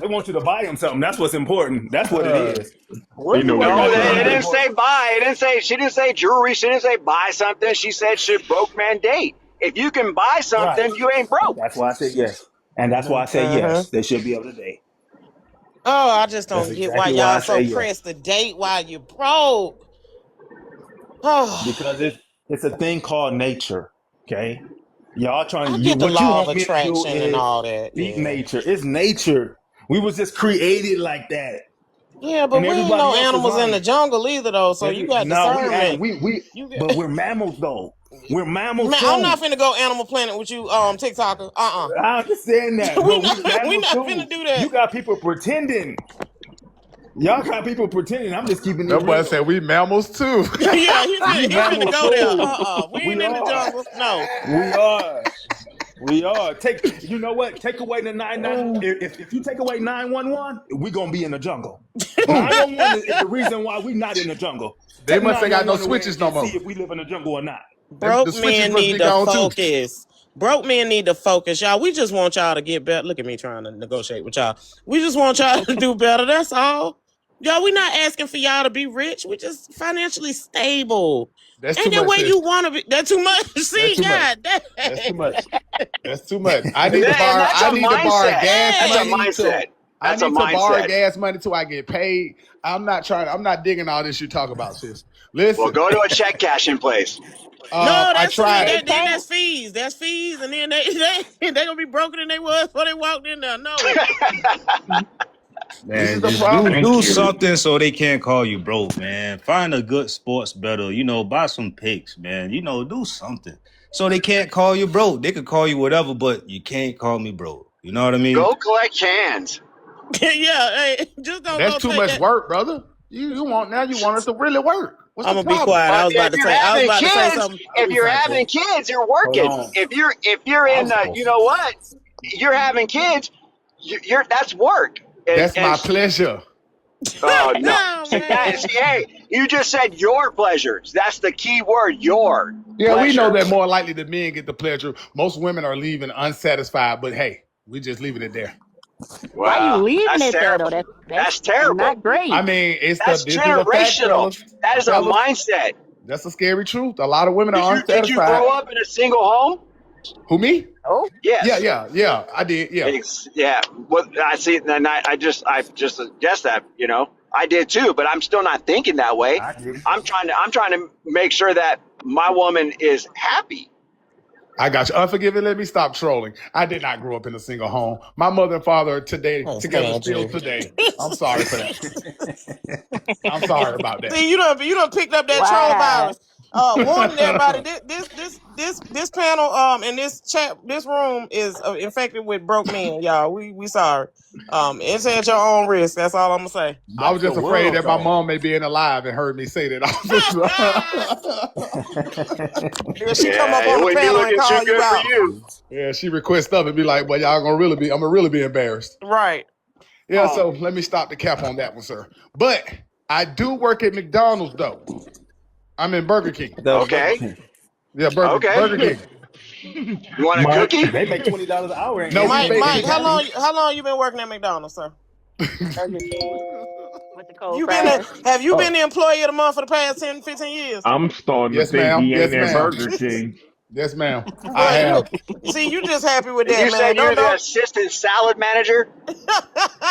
They want you to buy him something. That's what's important. That's what it is. What you No, working That's for? it what's didn't say important. buy. It didn't say. She didn't say jewelry. She didn't say buy something. She said should broke man date. If you can buy Right. something, you ain't broke. That's why I said yes. And that's why I say yes. They should be able to date. Oh, I just That's don't get why exactly why I y'all say so yes. pressed to date while you broke. Oh, Because it's a thing called nature. Okay? Y'all I trying get the what you law of want me to do attraction and is all that. beat Yeah. nature. It's nature. We was just created like that. Yeah, but And we ain't no everybody else animals in the around. jungle either, though. So you got No, discernment. but we're mammals though. We're mammals Man, I'm not too. finna go Animal Planet with you, TikToker. I understand that, but we We mammals not too. finna do that. You got people pretending. Y'all got people pretending. I'm just keeping it That boy real. said we mammals too. Yeah, We he finna mammals go there. too. We ain't We in the are. jungle. No. We are. We are. You know what? Take away the 999. If you take away 911, we're gonna be in the jungle. 911 is the reason why we're not in the jungle. They Take must ain't got no 911 away switches no and see more. if we live in the jungle or not. The Broke switches men must need be to gone too. focus. Broke men need to focus, y'all. We just want y'all to get better. Look at me trying to negotiate with y'all. We just want y'all to do better. That's all. Y'all, we not asking for y'all to be rich. We just financially stable. That's too Ain't that much, way you sis. want to be? That's too much. That's See, too much. God, That's too dang. much. That's too much. I And need to borrow. that's I a need to borrow mindset. gas That's a Dang. money till. mindset. I That's a need to borrow mindset. gas money till I get paid. I'm not trying. I'm not digging all this you talk about, sis. Well, Listen. go to a check cashing place. No, I that's too much. tried They it. Then can't. that's fees. That's fees, and then they gonna be broken than they was before they walked in there. No. This is Man, the just problem. do something so they can't call you broke, man. Find a good sports bettor, buy some picks, man. Do something. So they can't call you broke. They could call you whatever, but you can't call me broke. You know what I mean? Go collect cans. Yeah, hey, just don't That's go too take much that. work, brother. You want us to really work. What's I'm the gonna be problem? quiet. Well, I was about to say. I was about to say something. I'll if you're recycle. having kids, you're Hold working. on. If you're in, you know what? You're having kids. You're that's work. That's And my pleasure. oh no, Oh man. hey, you just said your pleasures. That's the key word. Your Yeah, we know pleasure. that more likely the men get the pleasure. Most women are leaving unsatisfied, but hey, we just leaving it there. Why you Well, leaving that's it there though? terrible. That's That's terrible. not great. I mean, That's this is a fact, generational. fellas. That is a Fellas, mindset. that's a scary truth. A lot of women Did are you unsatisfied. grow up in a single home? Who, me? Oh, Yes. Yeah. I did. Yeah. Yeah. Well, I see. And I just guess that I did too, but I'm still not thinking that way. I did. I'm trying to make sure that my woman is happy. I got you. Unforgiving. Let me stop trolling. I did not grow up in a single home. My mother and father are Can't together stand still you. today. I'm sorry for that. I'm sorry about that. See, you done picked up that troll wow. virus. Warning everybody, this panel in this chat, this room is infected with broke men, y'all. We sorry. It's at your own risk. That's all I'm gonna say. I was That's the just afraid world that my though. mom may be in alive and heard me say that. If she come up Yeah, it on the wouldn't be panel and looking too call you good for out, you. Yeah, she requests up and be like, "Well, y'all I'm gonna really be embarrassed." right? Yeah, so let me stop the cap on that one, sir. But I do work at McDonald's though. I'm in Burger King. Okay. Yeah, Burger King. You want a Mike, cookie? they make $20 an hour No, and we they Mike, make make Mike, how patties. long you been working at McDonald's, sir? Burger King. with the cold You been fries. have you been Oh, the employee of the month for the past 10, 15 years? I'm starting to Yes, think ma'am. he ain't Yes, at ma'am. Burger King. Yes, ma'am. I Bro, have. you see, you just happy with And that, you man. said you're the Don't. assistant salad manager?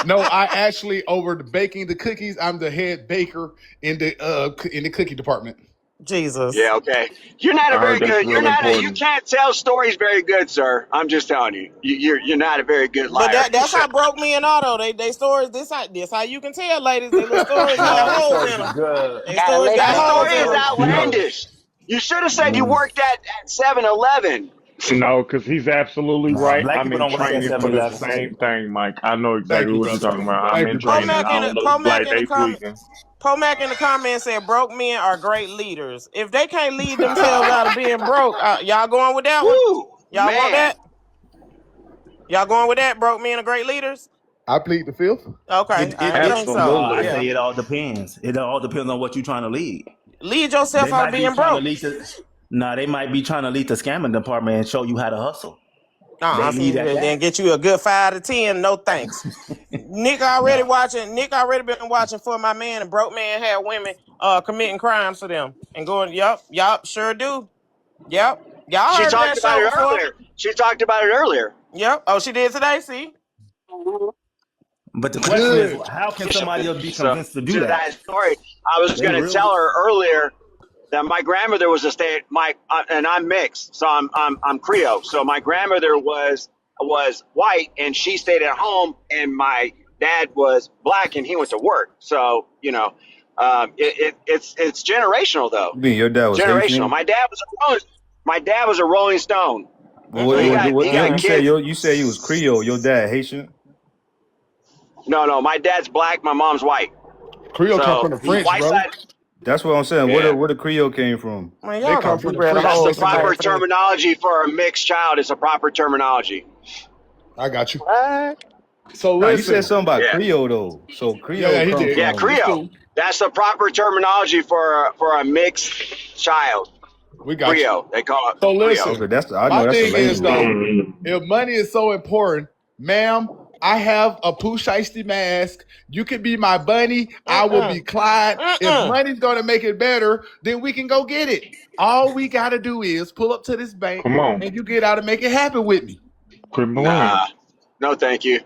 No, I actually over the baking the cookies. I'm the head baker in the cookie department. Jesus. Yeah, okay. You're not a I very heard that's good. You're real not. You important. can't tell stories very good, sir. I'm just telling you. You're not a very good But liar. that's how broke me and Otto. They stories this how you can tell, ladies. They little stories got Nah, they holes stories in is them. good. They Gotta stories make got That sure holes story it's in is them. You know. outlandish. You should have said you Mm. worked at 7-Eleven. No, because he's absolutely Nah, right. black I'm people in don't work at training for the 7-Eleven. same thing, Mike. I know Thank exactly you, what you're brother. talking about. I'm Thank in you, brother. training. I don't know. It's like they tweaking. Pomac in the comments said broke men are great leaders. If they can't lead themselves out of being broke, y'all going with that one? Woo, Y'all want man. that? Y'all going with that? Broke men are great leaders? I plead the fifth. Okay, It, I it, didn't it, think so. no, I Absolutely. Yeah. say it all depends. It all depends on what you're trying to lead. Lead They yourself out of might be being trying to broke. lead to, nah, they might be trying to lead the scamming department and show you how to hustle. They See, lead at then that. get you a good 5 to 10. No thanks. Nick already Nah. watching. Nick already been watching For My Man, and broke man had women committing crimes for them and going. Yup, sure do. Yep, y'all She heard of talked that about show it before? earlier. She talked about it earlier. Yep. Oh, she did today. See, But the question is, Good. how can somebody else be So convinced to do to that? that story, I was They going to real. tell her earlier that my grandmother was and I'm mixed, so I'm Creole. So my grandmother was white, and she stayed at home, and my dad was black, and he went to work. So it's generational though. You mean your dad was Generational. Haitian? My dad was a Rolling Stone. Well, So he got you said kids. you said he was Creole. Your dad Haitian? No, my dad's black, my mom's white. Creole come So from the French, white brother. side. That's what I'm saying. Yeah. Where the Creole came from? man, They y'all come gonna from keep the reading French That's the holes in culture, my brother. proper face. terminology for a mixed child. It's a proper terminology. I got you. What? So Nah, you said listen. something about Yeah, Creole though. So Yeah, Creole he come did. yeah, from. It's Creole. cool. That's the proper terminology for a mixed child. We got you. Creole. They call it So Creole. Okay, listen. I My know that's the thing is language. though, Mm. if money is so important, ma'am, I have a Pooh Shiesty mask. You can be my bunny. I will be Clyde. If money's gonna make it better, then we can go get it. All we gotta do is pull up to this bank Come on. and you get out and make it happen with me. Quit playing. Nah, no, thank you.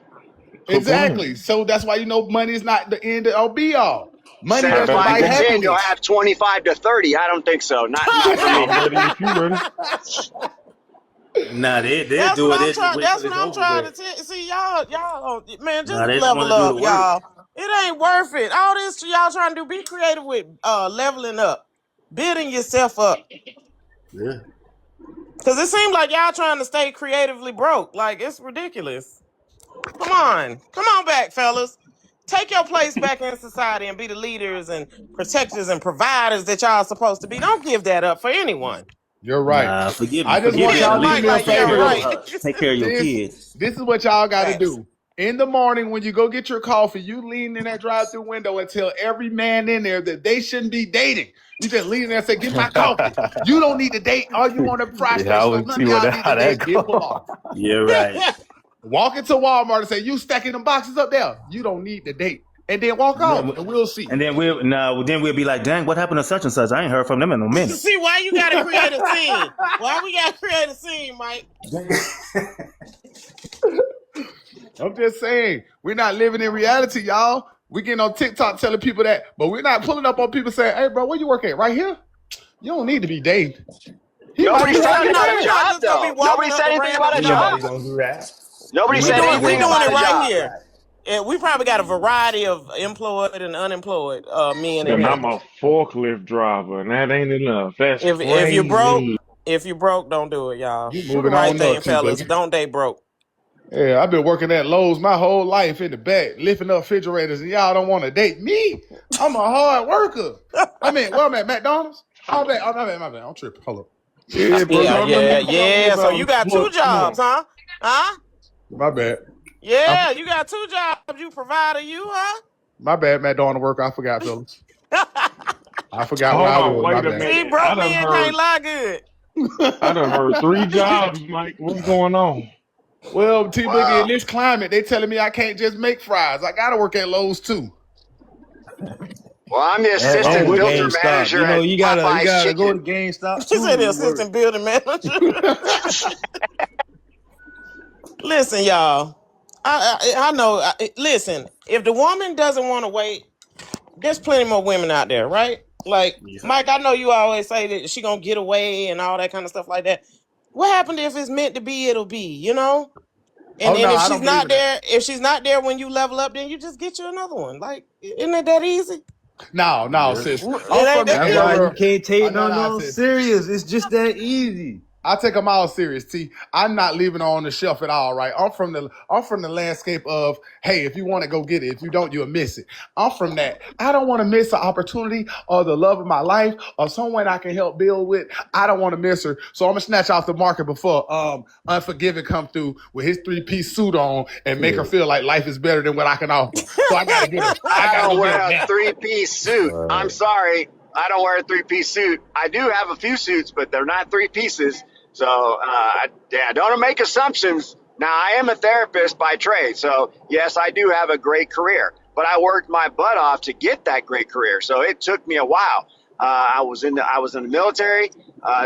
Quit playing. Exactly. So that's why money is not the end or be all. Money How doesn't about 75 buy to today? 10, you'll happiness. have 25 to 30. I don't think so. Not for me. I'm ready if you ready. Nah, they'll That's do what it. I'm They just trying. wait That's till what it's I'm over trying to with. tell. See, y'all, man, just Nah, they just want level to do the up, work. y'all. It ain't worth it. All this y'all trying to do. Be creative with leveling up, building yourself up. Yeah. Cause it seems like y'all trying to stay creatively broke. Like it's ridiculous. Come on back, fellas. Take your place back in society and be the leaders and protectors and providers that y'all supposed to be. Don't give that up for anyone. You're right. Nah, I just You want forgive did and the y'all to do mic leave. me a like, Take yeah, care favor of your though. right. take care of your kids. This is what y'all got to Facts. do. In the morning when you go get your coffee, you lean in that drive-through window and tell every man in there that they shouldn't be dating. You just lean in there and say, "Get my coffee." You don't need to date. All you want a fry Yeah, I station. So would none see of what y'all need to how that date. Then pull go. off. You're right. Walk into Walmart and say, "You stacking them boxes up there." You don't need to date, and then walk off, and we'll see. And then we'll be like, dang, what happened to such and such? I ain't heard from them in a minute. See why you gotta create a scene? Why we gotta create a scene, Mike? I'm just saying, we're not living in reality, y'all. We getting on TikTok telling people that, but we're not pulling up on people saying, "Hey, bro, where you work at? Right here? You don't need to be dating." He might Nobody be said happy anything about a You're there. not job, just gonna be though. walking Nobody up said to anything random about a Ain't people. nobody job. gonna do that. Nobody Ain't said nobody We anything gonna doing about it a right job. here. And we probably got a variety of employed and unemployed men in And here. I'm a forklift driver, and that ain't enough. That's If you're broke, crazy. don't do it, y'all. You Do the moving right on thing, up, T fellas. Boogie. Don't date broke. Yeah, I've been working at Lowe's my whole life in the back, lifting up refrigerators, and y'all don't want to date me. I'm a hard worker. I mean, well, I'm at McDonald's. My bad. I'm tripping. Hold up. Yeah, bro. Yeah. So you McDonald's got two look, come jobs, on. huh? Huh? My bad. Yeah, you got two jobs. You provider, you, huh? My bad, McDonald's worker. I forgot, fellas. I forgot where Hold I on, was. My wait a bad. See, minute. I broke done men can't heard lie good. I done heard 3 jobs, Mike. What's going on? Well, T Boogie, in this climate, they telling me I can't just make fries. I gotta work at Lowe's too. Well, I'm the I'm assistant with filter you. GameStop. manager You know, at you Popeye's gotta go to Chicken. GameStop He said too. the It works. assistant building manager. Listen, y'all. I know. Listen, if the woman doesn't want to wait, there's plenty more women out there, right? Like Yes. Mike, I know you always say that she gonna get away and all that kind of stuff like that. What happened if it's meant to be? It'll be, you know. And Oh no, if I she's don't believe not in that. there, if she's not there when you level up, then you just get you another one. Like, isn't it that easy? No, Yes. sis. It I'm ain't from the that That's why difficult. you era. can't take No, no sis. serious. It's just that easy. I take them all serious. T. I'm not leaving her on the shelf at all, right? I'm from the landscape of, hey, if you want to go get it, if you don't, you'll miss it. I'm from that. I don't want to miss an opportunity or the love of my life or someone I can help build with. I don't want to miss her, so I'm gonna snatch off the market before Unforgiven come through with his 3-piece suit on and make her feel like life is better than what I can offer. So I gotta get her. I I gotta don't go get wear her a now. 3-piece suit. I'm sorry. I don't wear a 3-piece suit. I do have a few suits, but they're not 3 pieces. So, don't make assumptions. Now, I am a therapist by trade. So, yes, I do have a great career, but I worked my butt off to get that great career. So it took me a while. I was in the military,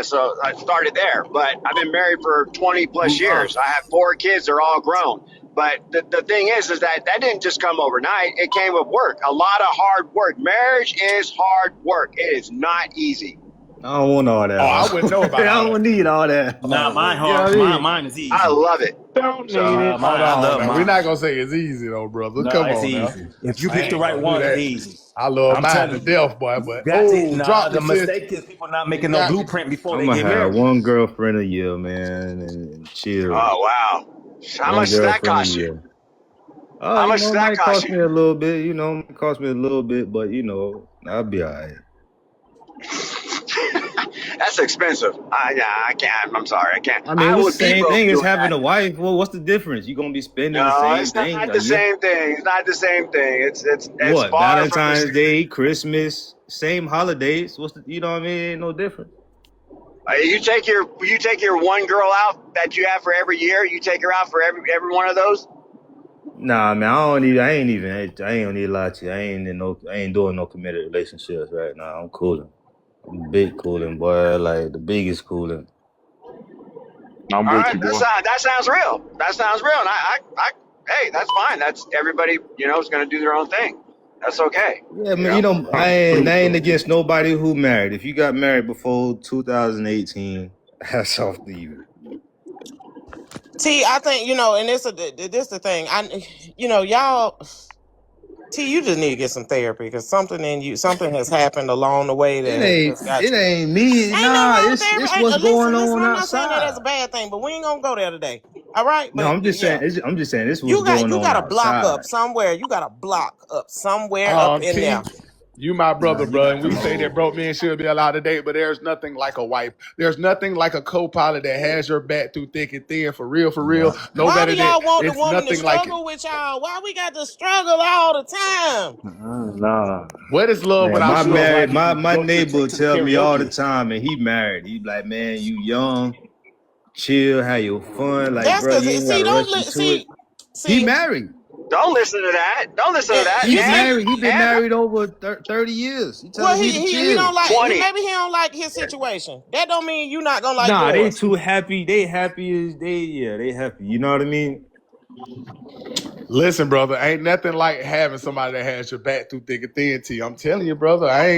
so I started there. But I've been married for 20 plus years. I have 4 kids; they're all grown. But the thing is that didn't just come overnight. It came with work, a lot of hard work. Marriage is hard work. It is not easy. I don't want all that. Oh, I wouldn't know I about all that. don't need all that. Nah, mine You know what hard. I mean? Mine is I easy. love it. Don't So, need it. Mine, Hold I on love now. We're not mine. gonna say it's easy though, brother. No, Come it's on now. easy. If you I pick the ain't right gonna do one, it's that. easy. I love I'm mine to telling you. death, boy. But That's it. drop Nah, me, the sis. mistake is people not You making no got me. blueprint before I'm they gonna get have married. one girlfriend a year, man, and chill. oh wow, how One much did that girlfriend a cost you? year. How You much know, did it that might cost cost you? me a little bit. You know, it might cost me a little bit, but you know, I'll be all right. That's expensive. I can't. I'm sorry, I can't. I mean, I it's would the be same broke thing as doing having that. a wife. Well, what's the difference? You're gonna be spending the No, same it's thing not a the year. same thing. It's not the same thing. It's What? far from the Valentine's same thing. Day, Christmas, same holidays. What's the? You know what I mean? Ain't no difference. You take your one girl out that you have for every year. You take her out for every one of those. Nah, man, I ain't gonna need a lot to you. I ain't doing no committed relationships right now. I'm cooling. I'm big cooling, boy. Like the biggest cooling. I'm All with right, you, boy. that sounds real. That sounds real. And hey, that's fine. That's everybody. Is going to do their own thing. That's okay. Yeah, man, you know, I ain't against nobody who married. If you got married before 2018, hats off to you. T, I think and this the thing. Y'all. T, you just need to get some therapy because something has happened along the way that has just got It you. ain't me. Ain't nothing Nah, wrong with therapy. it's what's going Listen. on I'm not saying that as outside. a bad thing, but we ain't gonna go there today. All right, No, but yeah, I'm just saying this is what's you got going you on got a block outside. up somewhere. You got a block up somewhere up in there. T, you my Nah, brother, you bro, got and we them say that broke men should be allowed to date, but there's nothing like a wife. There's nothing like a co-pilot that has your back through thick and thin, for real, for real. No Why do better than y'all want the it's woman to nothing like it. struggle with y'all? Why we got to struggle all the time? Nah. What is love Man, without struggle? my Go neighbor to the tell me all the karaoke. time, and he married. He like, man, you young, chill, have your fun. Like, That's bro, because you ain't see, gotta don't rush into it. He see. married. Don't listen to that. Don't listen to that. He See, And married. He been and married over 30 years. He well, telling me to he chill. don't like. 20. Maybe he don't like his situation. That don't mean you not gonna like Nah, they yours. too happy. They happy as they happy. You know what I mean? Listen, brother, ain't nothing like having somebody that has your back through thick and thin. T, I'm telling you, brother, I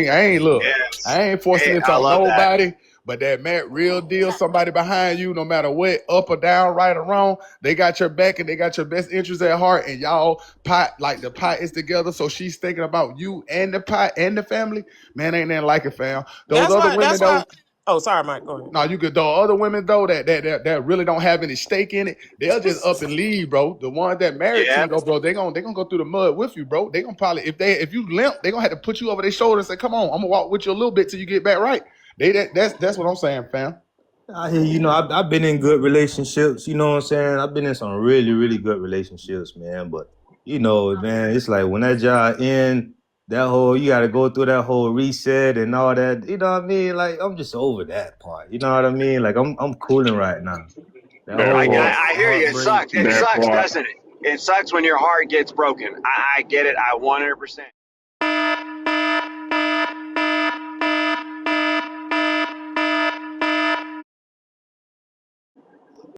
Yes. ain't forcing Hey, it I on love that. nobody. But that real deal, somebody behind you, no matter what, up or down, right or wrong, they got your back and they got your best interests at heart. And y'all the pot is together. So she's thinking about you and the pot and the family. Man, ain't nothing like it, fam. Those other women That's why. though. Oh, sorry, Mike. Go ahead. No, you could though. Other women though that really don't have any stake in it, they'll just up and leave, bro. The ones that married to Yeah. you though, bro, they gonna go through the mud with you, bro. They gonna probably if you limp, they gonna have to put you over their shoulder and say, "Come on, I'm gonna walk with you a little bit till you get back right." That's what I'm saying, fam. I hear you know I've been in good relationships. You know what I'm saying? I've been in some really really good relationships, man. But you know, man, it's like when that job end, you got to go through that whole reset and all that. You know what I mean? Like I'm just over that part. You know what I mean? Like I'm cooling right now. That That I, part. whole I, I hear you. It heartbreak. sucks. It That sucks, part. doesn't it? It sucks when your heart gets broken. I get it. I 100%.